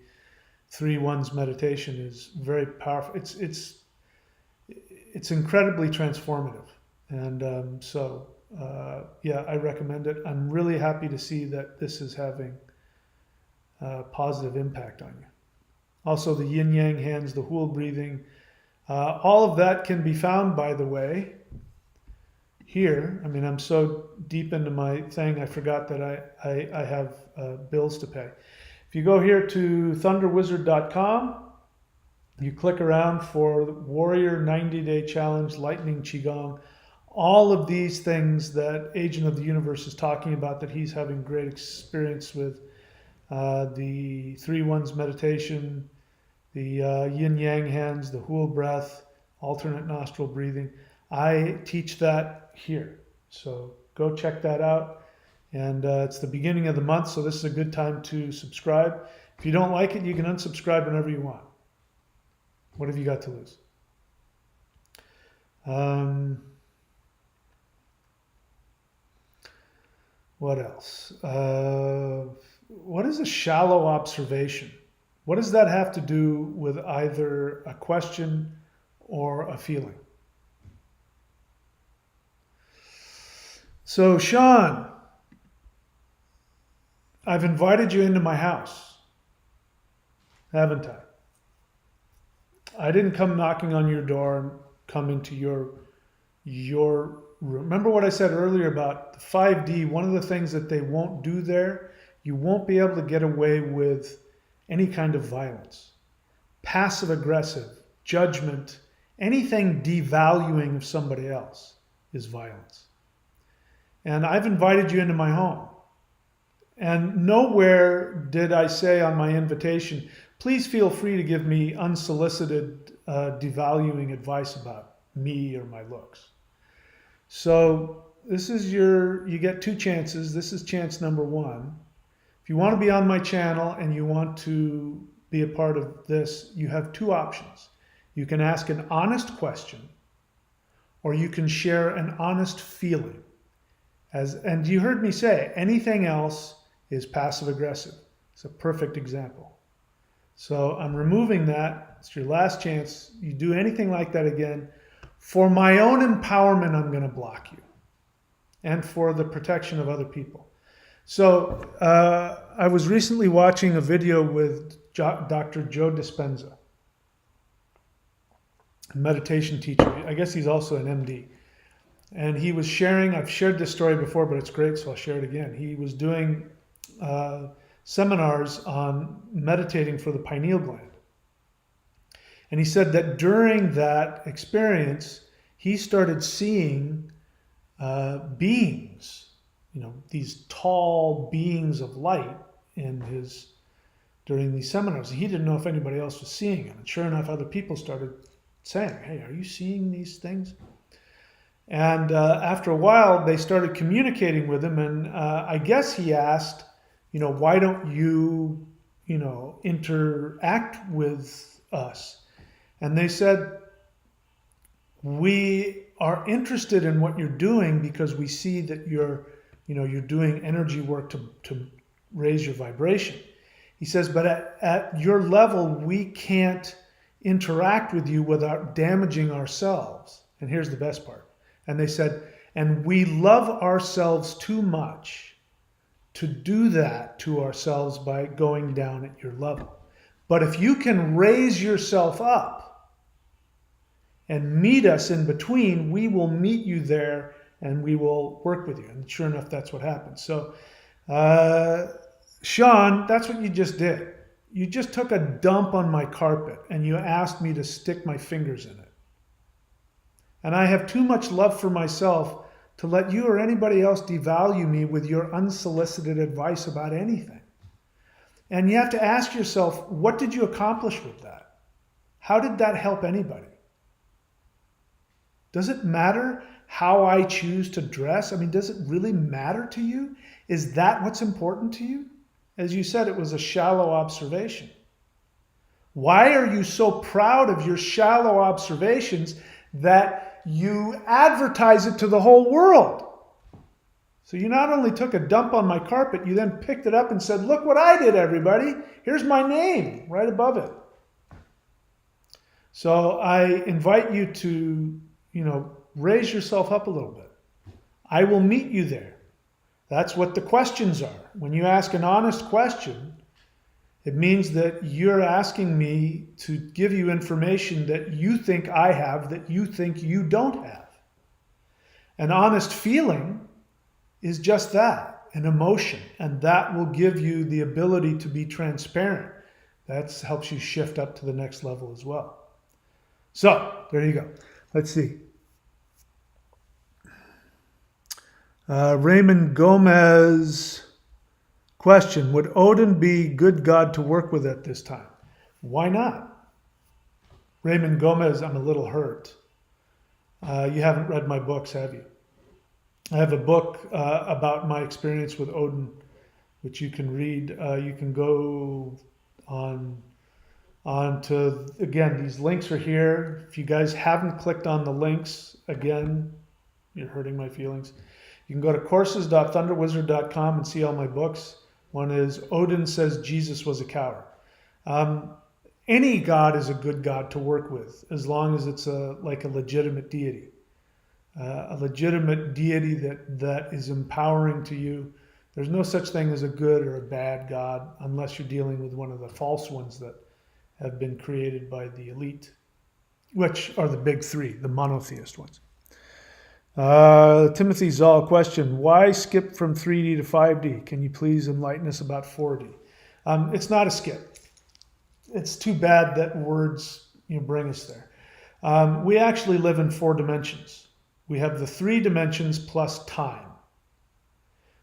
3-1s meditation is very powerful. It's incredibly transformative, and yeah, I recommend it. I'm really happy to see that this is having a positive impact on you. Also, the yin yang hands, the hool breathing, all of that can be found, by the way, here. I mean, I'm so deep into my thing, I forgot that I have bills to pay. If you go here to thunderwizard.com, you click around for Warrior 90-Day Challenge, Lightning Qigong, all of these things that Agent of the Universe is talking about that he's having great experience with. The 3-1s meditation, the yin yang hands, the hool breath, alternate nostril breathing. I teach that here. So go check that out. And it's the beginning of the month, so this is a good time to subscribe. If you don't like it, you can unsubscribe whenever you want. What have you got to lose? What else? What is a shallow observation? What does that have to do with either a question or a feeling? So, Sean, I've invited you into my house, haven't I? I didn't come knocking on your door and come into your room. Remember what I said earlier about the 5D? One of the things that they won't do there, you won't be able to get away with any kind of violence, passive aggressive, judgment, anything devaluing of somebody else is violence. And I've invited you into my home. And nowhere did I say on my invitation, please feel free to give me unsolicited, devaluing advice about me or my looks. So this is you get 2 chances. This is chance number 1. If you want to be on my channel and you want to be a part of this, you have 2 options. You can ask an honest question, or you can share an honest feeling. And you heard me say, anything else is passive aggressive. It's a perfect example. So I'm removing that. It's your last chance. You do anything like that again, for my own empowerment, I'm going to block you, and for the protection of other people. So I was recently watching a video with Dr. Joe Dispenza, a meditation teacher. I guess he's also an MD. And he was sharing, I've shared this story before, but it's great, so I'll share it again. He was doing seminars on meditating for the pineal gland. And he said that during that experience, he started seeing beings, these tall beings of light during these seminars. He didn't know if anybody else was seeing them. And sure enough, other people started saying, hey, are you seeing these things? And after a while, they started communicating with him. And I guess he asked, why don't you, interact with us? And they said, we are interested in what you're doing because we see that you're doing energy work to raise your vibration. He says, but at your level, we can't interact with you without damaging ourselves. And here's the best part. And they said, and we love ourselves too much to do that to ourselves by going down at your level. But if you can raise yourself up and meet us in between, we will meet you there and we will work with you. And sure enough, that's what happened. So, Sean, that's what you just did. You just took a dump on my carpet and you asked me to stick my fingers in it. And I have too much love for myself to let you or anybody else devalue me with your unsolicited advice about anything. And you have to ask yourself, what did you accomplish with that? How did that help anybody? Does it matter how I choose to dress? I mean, does it really matter to you? Is that what's important to you? As you said, it was a shallow observation. Why are you so proud of your shallow observations that you advertise it to the whole world? So you not only took a dump on my carpet, you then picked it up and said, look what I did, everybody. Here's my name right above it. So I invite you to, raise yourself up a little bit. I will meet you there. That's what the questions are. When you ask an honest question, it means that you're asking me to give you information that you think I have, that you think you don't have. An honest feeling is just that, an emotion, and that will give you the ability to be transparent. That helps you shift up to the next level as well. So, there you go. Let's see. Raymond Gomez, question, would Odin be good God to work with at this time? Why not? Raymond Gomez, I'm a little hurt. You haven't read my books, have you? I have a book about my experience with Odin, which you can read. You can go on to, again, these links are here. If you guys haven't clicked on the links, again, you're hurting my feelings. You can go to courses.thunderwizard.com and see all my books. One is Odin Says Jesus Was a Coward. Any God is a good God to work with, as long as it's like a legitimate deity. A legitimate deity that is empowering to you. There's no such thing as a good or a bad God unless you're dealing with one of the false ones that have been created by the elite, which are the big three, the monotheist ones. Timothy Zoll, question, why skip from 3D to 5D? Can you please enlighten us about 4D? It's not a skip. It's too bad that words bring us there. We actually live in 4 dimensions. We have the 3 dimensions plus time.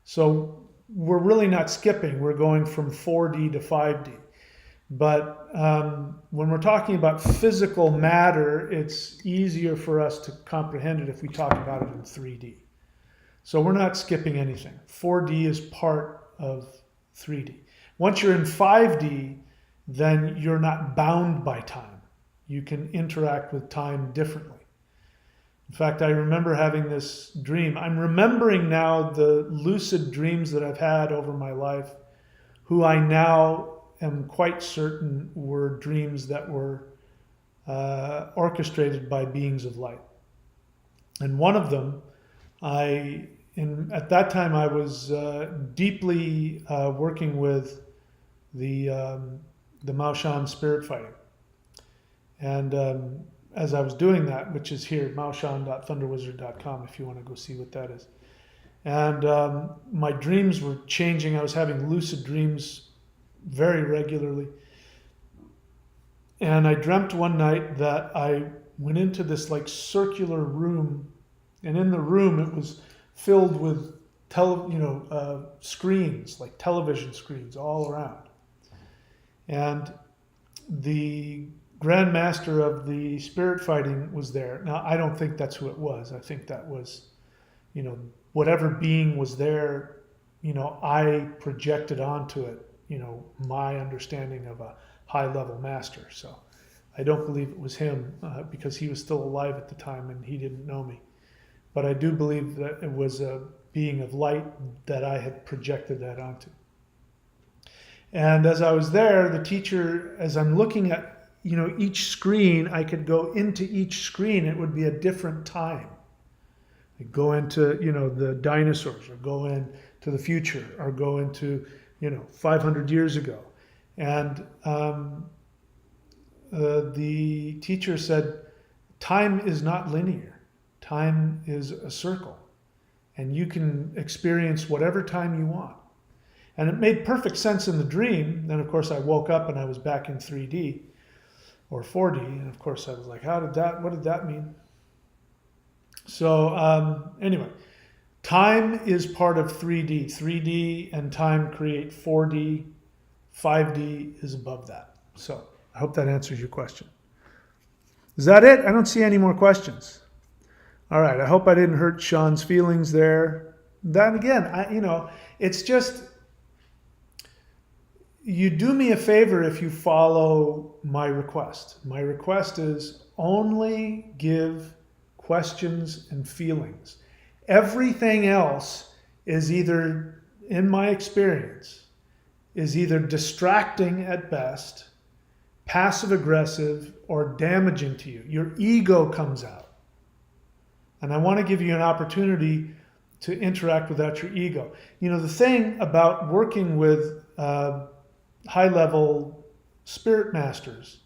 So we're really not skipping. We're going from 4D to 5D. But when we're talking about physical matter, it's easier for us to comprehend it if we talk about it in 3D. So we're not skipping anything. 4D is part of 3D. Once you're in 5D, then you're not bound by time. You can interact with time differently. In fact, I remember having this dream. I'm remembering now the lucid dreams that I've had over my life, who I now am quite certain were dreams that were orchestrated by beings of light. And one of them, at that time I was deeply working with the Maoshan spirit fighting. And as I was doing that, which is here, maoshan.thunderwizard.com, if you want to go see what that is. And my dreams were changing. I was having lucid dreams very regularly. And I dreamt one night that I went into this like circular room, and in the room it was filled with screens, like television screens all around. And the Grand Master of the spirit fighting was there. Now, I don't think that's who it was. I think that was, whatever being was there, I projected onto it, my understanding of a high-level master. So I don't believe it was him because he was still alive at the time and he didn't know me. But I do believe that it was a being of light that I had projected that onto. And as I was there, the teacher, as I'm looking at each screen, I could go into each screen. It would be a different time. I'd go into, the dinosaurs, or go into the future, or go into, 500 years ago. And the teacher said, time is not linear. Time is a circle. And you can experience whatever time you want. And it made perfect sense in the dream. Then, of course, I woke up and I was back in 3D. Or 4D, and of course I was like, what did that mean? So anyway, Time is part of 3D. 3D and time create 4D. 5D is above that. So I hope that answers your question. Is that it? I don't see any more questions. All right. I hope I didn't hurt Sean's feelings there. Then again, it's just, you do me a favor if you follow my request. My request is only give questions and feelings. Everything else is either, in my experience, is either distracting at best, passive aggressive, or damaging to you. Your ego comes out. And I want to give you an opportunity to interact without your ego. The thing about working with high-level spirit masters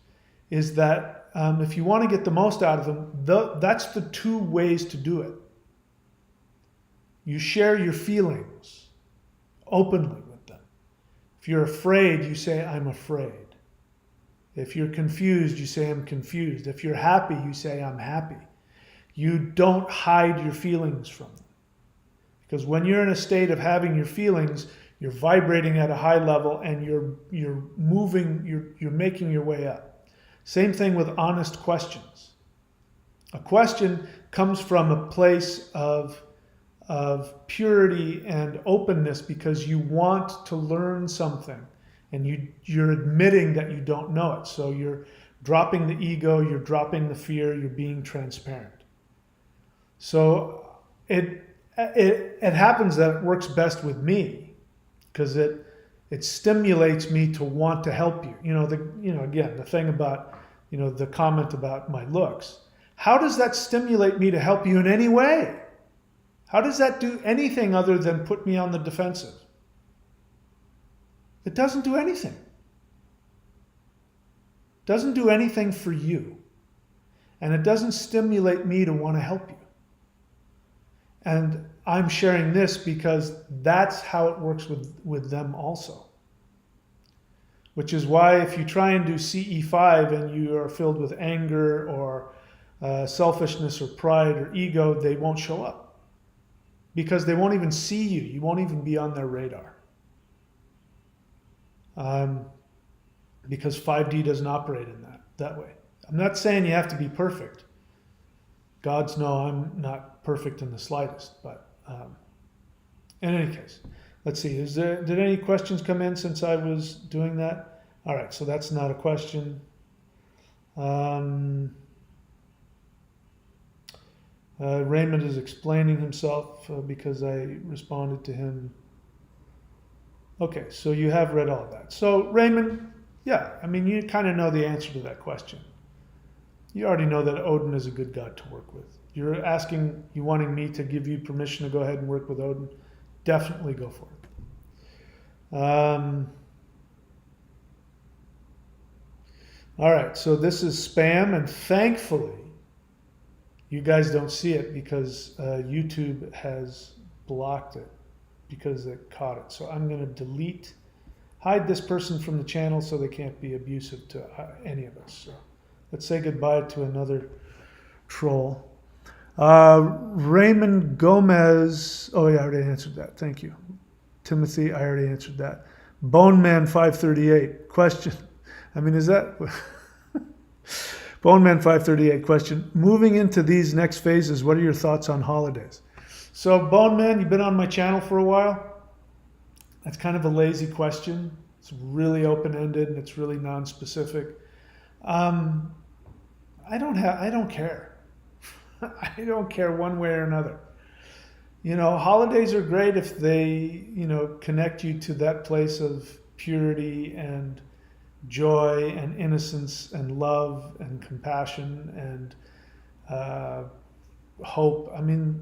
is that if you want to get the most out of them, that's the two ways to do it. You share your feelings openly with them. If you're afraid, you say, I'm afraid. If you're confused, you say, I'm confused. If you're happy, you say, I'm happy. You don't hide your feelings from them. Because when you're in a state of having your feelings, you're vibrating at a high level and you're moving, you're making your way up. Same thing with honest questions. A question comes from a place of purity and openness because you want to learn something and you're admitting that you don't know it. So you're dropping the ego, you're dropping the fear, you're being transparent. So it happens that it works best with me because it stimulates me to want to help you. Again, the thing about, the comment about my looks. How does that stimulate me to help you in any way? How does that do anything other than put me on the defensive? It doesn't do anything. It doesn't do anything for you. And it doesn't stimulate me to want to help you. And I'm sharing this because that's how it works with them also. Which is why if you try and do CE5 and you are filled with anger or selfishness or pride or ego, they won't show up. Because they won't even see you. You won't even be on their radar. Because 5D doesn't operate in that way. I'm not saying you have to be perfect. Gods know I'm not perfect in the slightest. But in any case, let's see. Did any questions come in since I was doing that? All right, so that's not a question. Raymond is explaining himself because I responded to him. Okay, so you have read all of that. So Raymond, yeah, you kind of know the answer to that question. You already know that Odin is a good god to work with. You're wanting me to give you permission to go ahead and work with Odin? Definitely go for it. All right, so this is spam, and thankfully, you guys don't see it because YouTube has blocked it because it caught it. So I'm going to hide this person from the channel so they can't be abusive to any of us. So let's say goodbye to another troll. Raymond Gomez. Oh, yeah, I already answered that. Thank you. Timothy, I already answered that. Bone Man 538. Question. Is that... Bone Man 538 question. Moving into these next phases, what are your thoughts on holidays? So Bone Man, you've been on my channel for a while. That's kind of a lazy question. It's really open-ended and it's really non-specific. I don't care. I don't care one way or another. Holidays are great if they, connect you to that place of purity and joy and innocence and love and compassion and hope.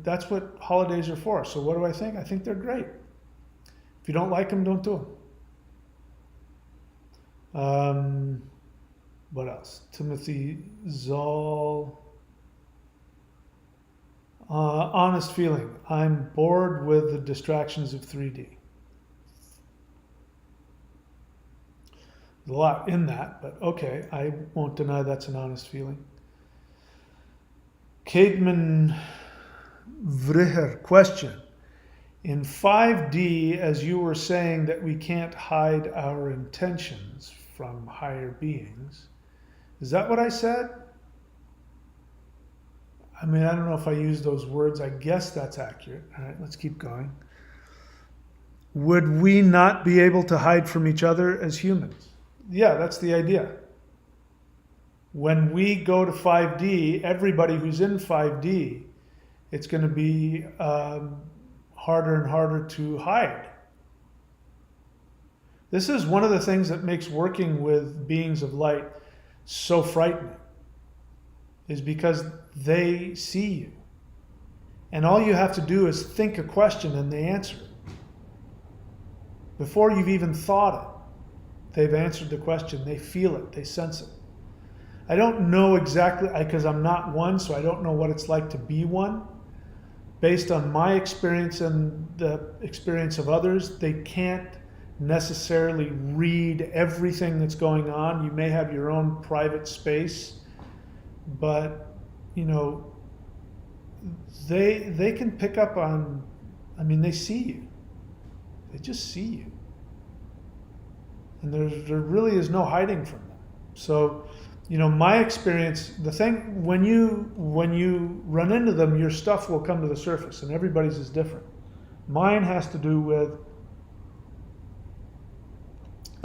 That's what holidays are for. So what do I think? I think they're great. If you don't like them, don't do them. What else? Timothy Zoll. Honest feeling. I'm bored with the distractions of 3D. A lot in that, but okay, I won't deny that's an honest feeling. Cademan Vriher, question. In 5D, as you were saying that we can't hide our intentions from higher beings, is that what I said? I mean, I don't know if I used those words. I guess that's accurate. All right, let's keep going. Would we not be able to hide from each other as humans? Yeah, that's the idea. When we go to 5D, everybody who's in 5D, it's going to be harder and harder to hide. This is one of the things that makes working with beings of light so frightening, is because they see you. And all you have to do is think a question and they answer it. Before you've even thought it, they've answered the question. They feel it. They sense it. I don't know exactly, because I'm not one, so I don't know what it's like to be one. Based on my experience and the experience of others, they can't necessarily read everything that's going on. You may have your own private space, but you know, they can pick up on, I mean, they see you. They just see you. And there really is no hiding from them. So, you know, my experience, the thing, when you run into them, your stuff will come to the surface, and everybody's is different. Mine has to do with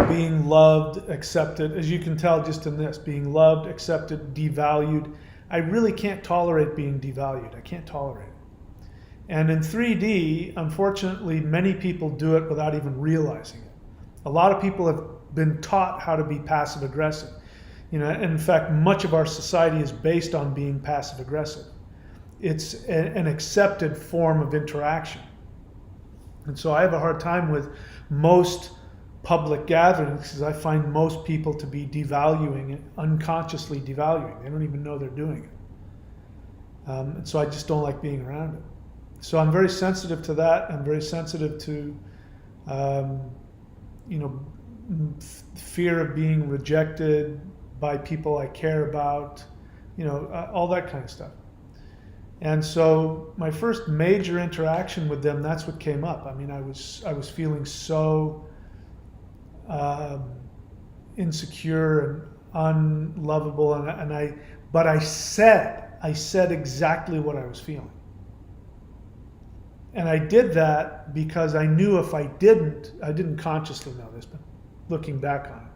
being loved, accepted, as you can tell just in this, being loved, accepted, devalued. I really can't tolerate being devalued. I can't tolerate it. And in 3D, unfortunately, many people do it without even realizing it. A lot of people have been taught how to be passive aggressive. You know, in fact, much of our society is based on being passive aggressive. It's an accepted form of interaction. And so I have a hard time with most public gatherings because I find most people to be devaluing, unconsciously devaluing. They don't even know they're doing it. And so I just don't like being around it. So I'm very sensitive to that. I'm very sensitive to, you know, fear of being rejected by people I care about, you know, all that kind of stuff. And so my first major interaction with them, that's what came up. I mean, I was feeling so insecure and unlovable, but I said exactly what I was feeling. And I did that because I knew if I didn't consciously know this, but looking back on it,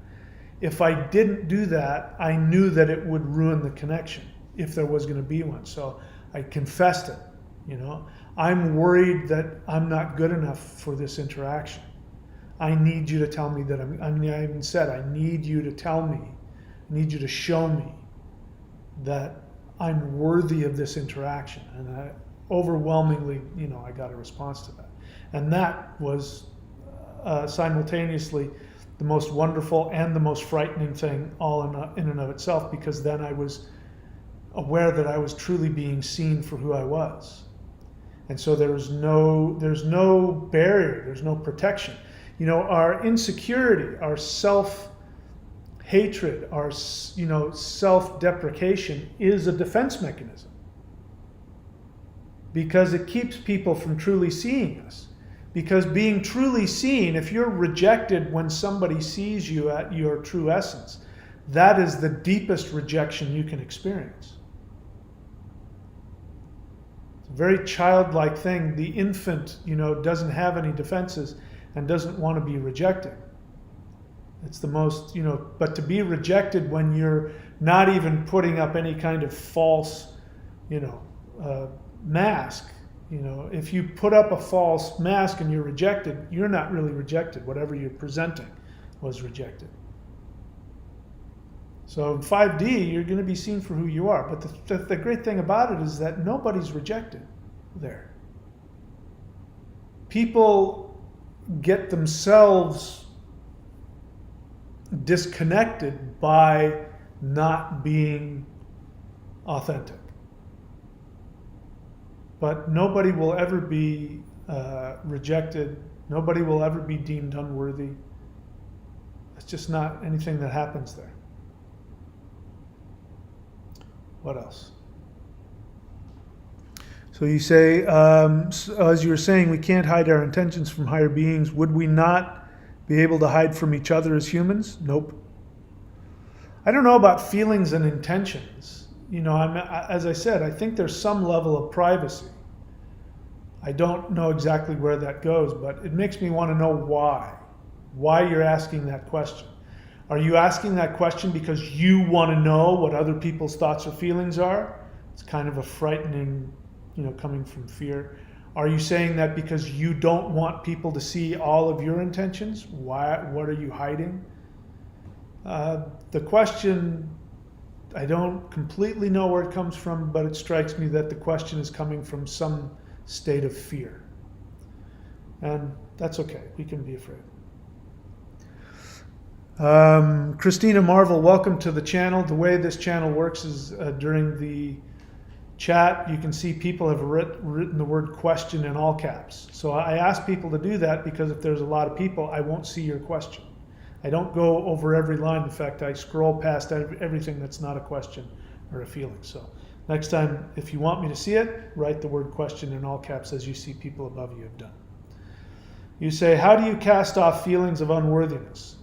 if I didn't do that, I knew that it would ruin the connection if there was going to be one. So I confessed it, you know. I'm worried that I'm not good enough for this interaction. I need you to tell me that I even said, I need you to tell me, I need you to show me that I'm worthy of this interaction. And overwhelmingly, you know, I got a response to that. And that was simultaneously the most wonderful and the most frightening thing all in and of itself, because then I was aware that I was truly being seen for who I was. And so there's no barrier, there's no protection. You know, our insecurity, our self-hatred, our, you know, self-deprecation is a defense mechanism, because it keeps people from truly seeing us. Because being truly seen, if you're rejected when somebody sees you at your true essence, that is the deepest rejection you can experience. It's a very childlike thing. The infant, you know, doesn't have any defenses and doesn't want to be rejected. It's the most, you know, but to be rejected when you're not even putting up any kind of false, you know, mask. You know, if you put up a false mask and you're rejected, you're not really rejected. Whatever you're presenting was rejected. So in 5D, you're going to be seen for who you are. But the great thing about it is that nobody's rejected there. People get themselves disconnected by not being authentic. But nobody will ever be rejected. Nobody will ever be deemed unworthy. It's just not anything that happens there. What else? So you say, as you were saying, we can't hide our intentions from higher beings. Would we not be able to hide from each other as humans? Nope. I don't know about feelings and intentions. As I said, I think there's some level of privacy. I don't know exactly where that goes, but it makes me want to know why you're asking that question. Are you asking that question because you want to know what other people's thoughts or feelings are? It's kind of a frightening, coming from fear. Are you saying that because you don't want people to see all of your intentions? What are you hiding? The question, I don't completely know where it comes from, but it strikes me that the question is coming from some state of fear. And that's okay. We can be afraid. Christina Marvel, welcome to the channel. The way this channel works is during the chat, you can see people have written the word question in all caps. So I ask people to do that because if there's a lot of people, I won't see your question. I don't go over every line. In fact, I scroll past everything that's not a question or a feeling. So next time, if you want me to see it, write the word question in all caps as you see people above you have done. You say, how do you cast off feelings of unworthiness?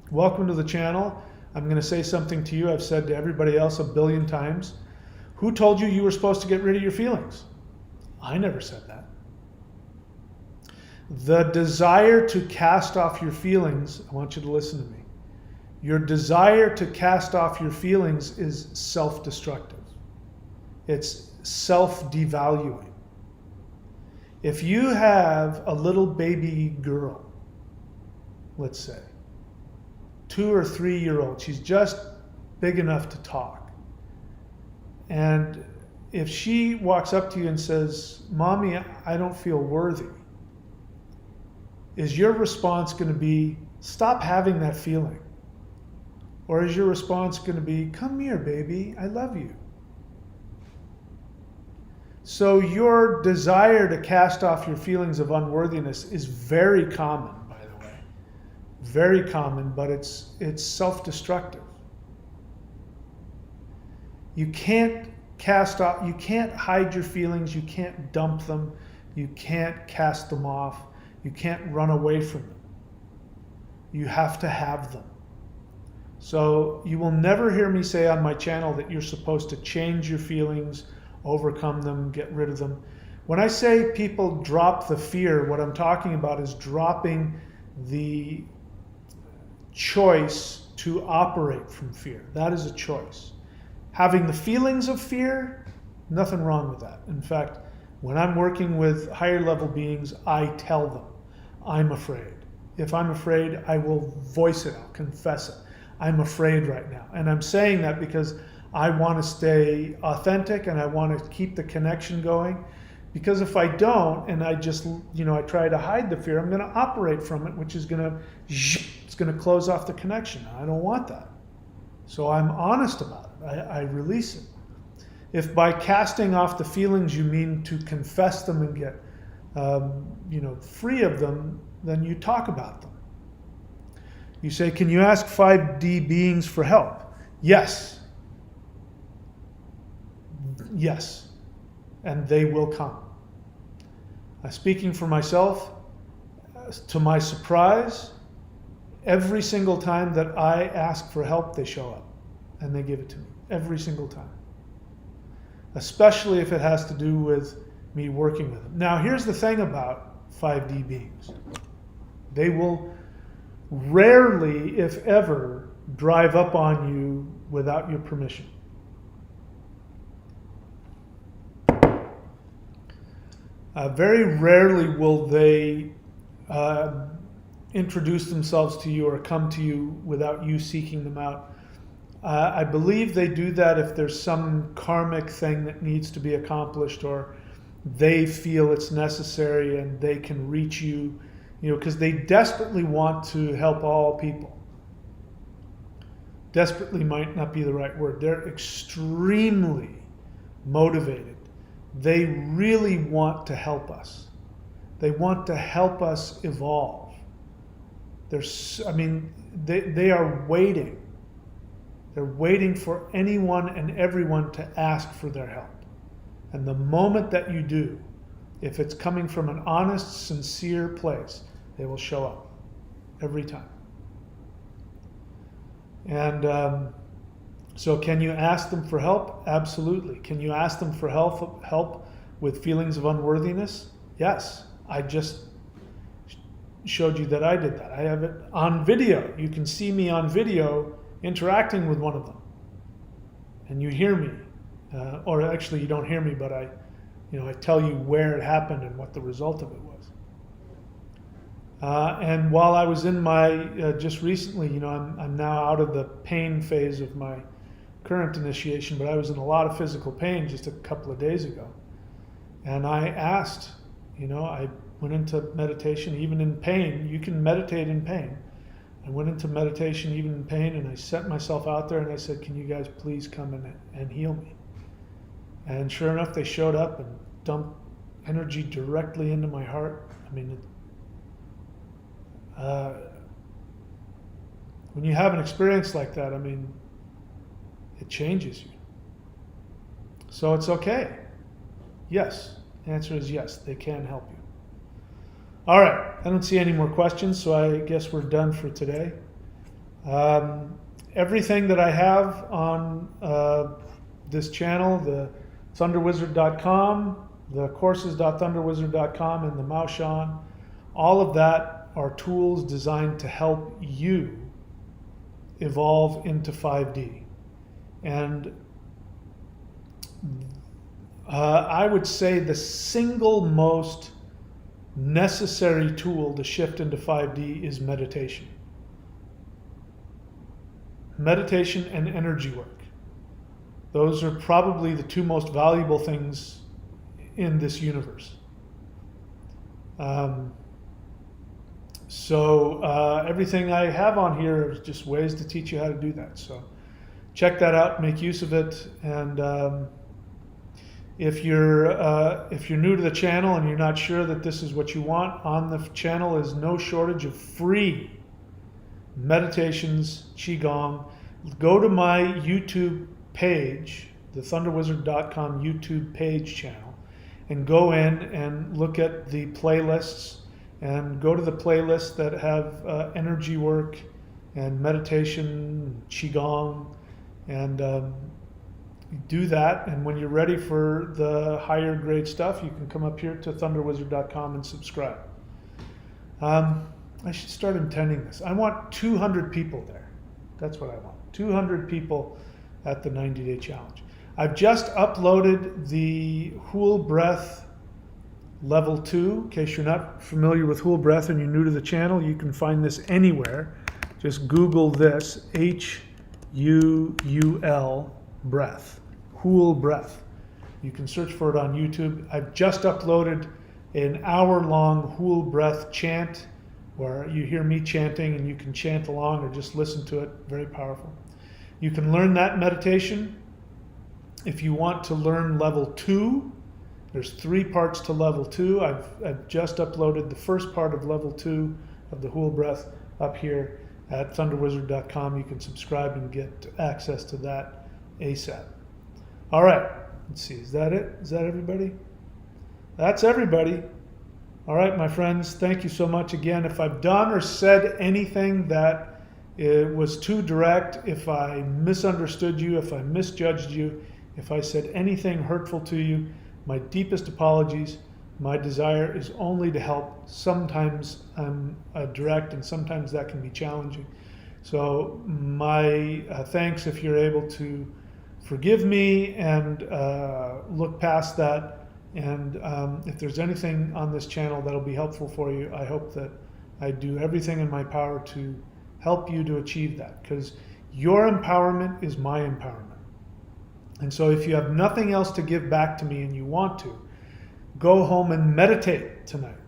Welcome to the channel. I'm going to say something to you I've said to everybody else 1 billion times. Who told you you were supposed to get rid of your feelings? I never said that. The desire to cast off your feelings, I want you to listen to me. Your desire to cast off your feelings is self-destructive. It's self-devaluing. If you have a little baby girl, let's say, 2 or 3 year old, she's just big enough to talk. And if she walks up to you and says, Mommy, I don't feel worthy, is your response going to be, stop having that feeling? Or is your response going to be, come here, baby, I love you? So your desire to cast off your feelings of unworthiness is very common, by the way. Very common, but it's self-destructive. You can't cast off, you can't hide your feelings, you can't dump them, you can't cast them off, you can't run away from them. You have to have them. So you will never hear me say on my channel that you're supposed to change your feelings, overcome them, get rid of them. When I say people drop the fear, what I'm talking about is dropping the choice to operate from fear. That is a choice. Having the feelings of fear, nothing wrong with that. In fact, when I'm working with higher level beings, I tell them, I'm afraid. If I'm afraid, I will voice it, I'll confess it. I'm afraid right now. And I'm saying that because I want to stay authentic and I want to keep the connection going. Because if I don't, and I just, I try to hide the fear, I'm going to operate from it, which is it's going to close off the connection. I don't want that. So I'm honest about it. I release it. If by casting off the feelings you mean to confess them and get, free of them, then you talk about them. You say, can you ask 5D beings for help? Yes. Yes. And they will come. Speaking for myself, to my surprise, every single time that I ask for help, they show up and they give it to me. Every single time. Especially if it has to do with me working with them. Now, here's the thing about 5D beings. They will rarely, if ever, drive up on you without your permission. Very rarely will they introduce themselves to you or come to you without you seeking them out. I believe they do that if there's some karmic thing that needs to be accomplished or they feel it's necessary and they can reach you, because they desperately want to help all people. Desperately might not be the right word. They're extremely motivated. They really want to help us. They want to help us evolve. They are waiting. They're waiting for anyone and everyone to ask for their help. And the moment that you do, if it's coming from an honest, sincere place, they will show up every time. And so can you ask them for help? Absolutely. Can you ask them for help with feelings of unworthiness? Yes. I just showed you that I did that. I have it on video. You can see me on video interacting with one of them. And you hear me. Or actually you don't hear me, but I tell you where it happened and what the result of it was. And while I was in my, just recently, I'm now out of the pain phase of my current initiation, but I was in a lot of physical pain just a couple of days ago. And I asked, I went into meditation even in pain. You can meditate in pain. I went into meditation even in pain, and I set myself out there and I said, can you guys please come and heal me? And sure enough, they showed up and dumped energy directly into my heart. I mean, when you have an experience like that, I mean, it changes you. So it's okay. Yes. The answer is yes, they can help you. All right. I don't see any more questions, so I guess we're done for today. Everything that I have on this channel, the thunderwizard.com, the courses.thunderwizard.com, and the Maoshan, all of that are tools designed to help you evolve into 5D. And I would say the single most necessary tool to shift into 5D is meditation. Meditation and energy work. Those are probably the two most valuable things in this universe. So everything I have on here is just ways to teach you how to do that. So check that out, make use of it, and if you're new to the channel and you're not sure that this is what you want, on the channel is no shortage of free meditations, qigong. Go to my YouTube page, the thunderwizard.com YouTube page channel, and go in and look at the playlists, and go to the playlists that have energy work and meditation, qigong, and do that. And when you're ready for the higher grade stuff, you can come up here to thunderwizard.com and subscribe. I should start intending this. I want 200 people there. That's what I want. 200 people at the 90-day challenge. I've just uploaded the Hool Breath Level 2. In case you're not familiar with Hool Breath and you're new to the channel, you can find this anywhere. Just Google this, H-U-U-L breath, Hool Breath. You can search for it on YouTube. I've just uploaded an hour-long Hool Breath chant where you hear me chanting and you can chant along or just listen to it. Very powerful. You can learn that meditation. If you want to learn level 2, there's 3 parts to level 2. I've just uploaded the first part of level 2 of the Hool Breath up here at thunderwizard.com. You can subscribe and get access to that ASAP. All right, let's see. Is that it? Is that everybody? That's everybody. All right, my friends, thank you so much again. If I've done or said anything that it was too direct, if I misunderstood you, if I misjudged you, if I said anything hurtful to you, my deepest apologies. My desire is only to help. Sometimes I'm direct and sometimes that can be challenging. So my thanks if you're able to forgive me and look past that. And if there's anything on this channel that'll be helpful for you, I hope that I do everything in my power to help you to achieve that, because your empowerment is my empowerment. And so if you have nothing else to give back to me and you want to, go home and meditate tonight.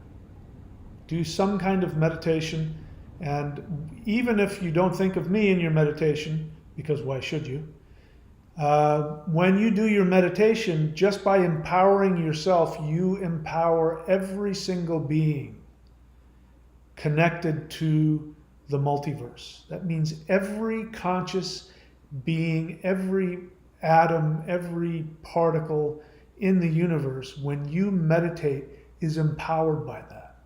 Do some kind of meditation. And even if you don't think of me in your meditation, because why should you? When you do your meditation, just by empowering yourself, you empower every single being connected to the multiverse. That means every conscious being, every atom, every particle in the universe when you meditate is empowered by that.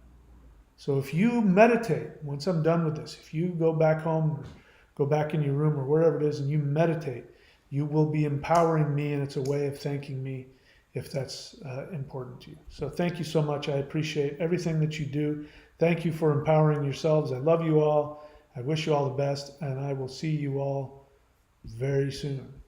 So if you meditate, once I'm done with this, if you go back home, go back in your room or wherever it is and you meditate, you will be empowering me, and it's a way of thanking me if that's important to you. So thank you so much. I appreciate everything that you do. Thank you for empowering yourselves. I love you all. I wish you all the best, and I will see you all very soon.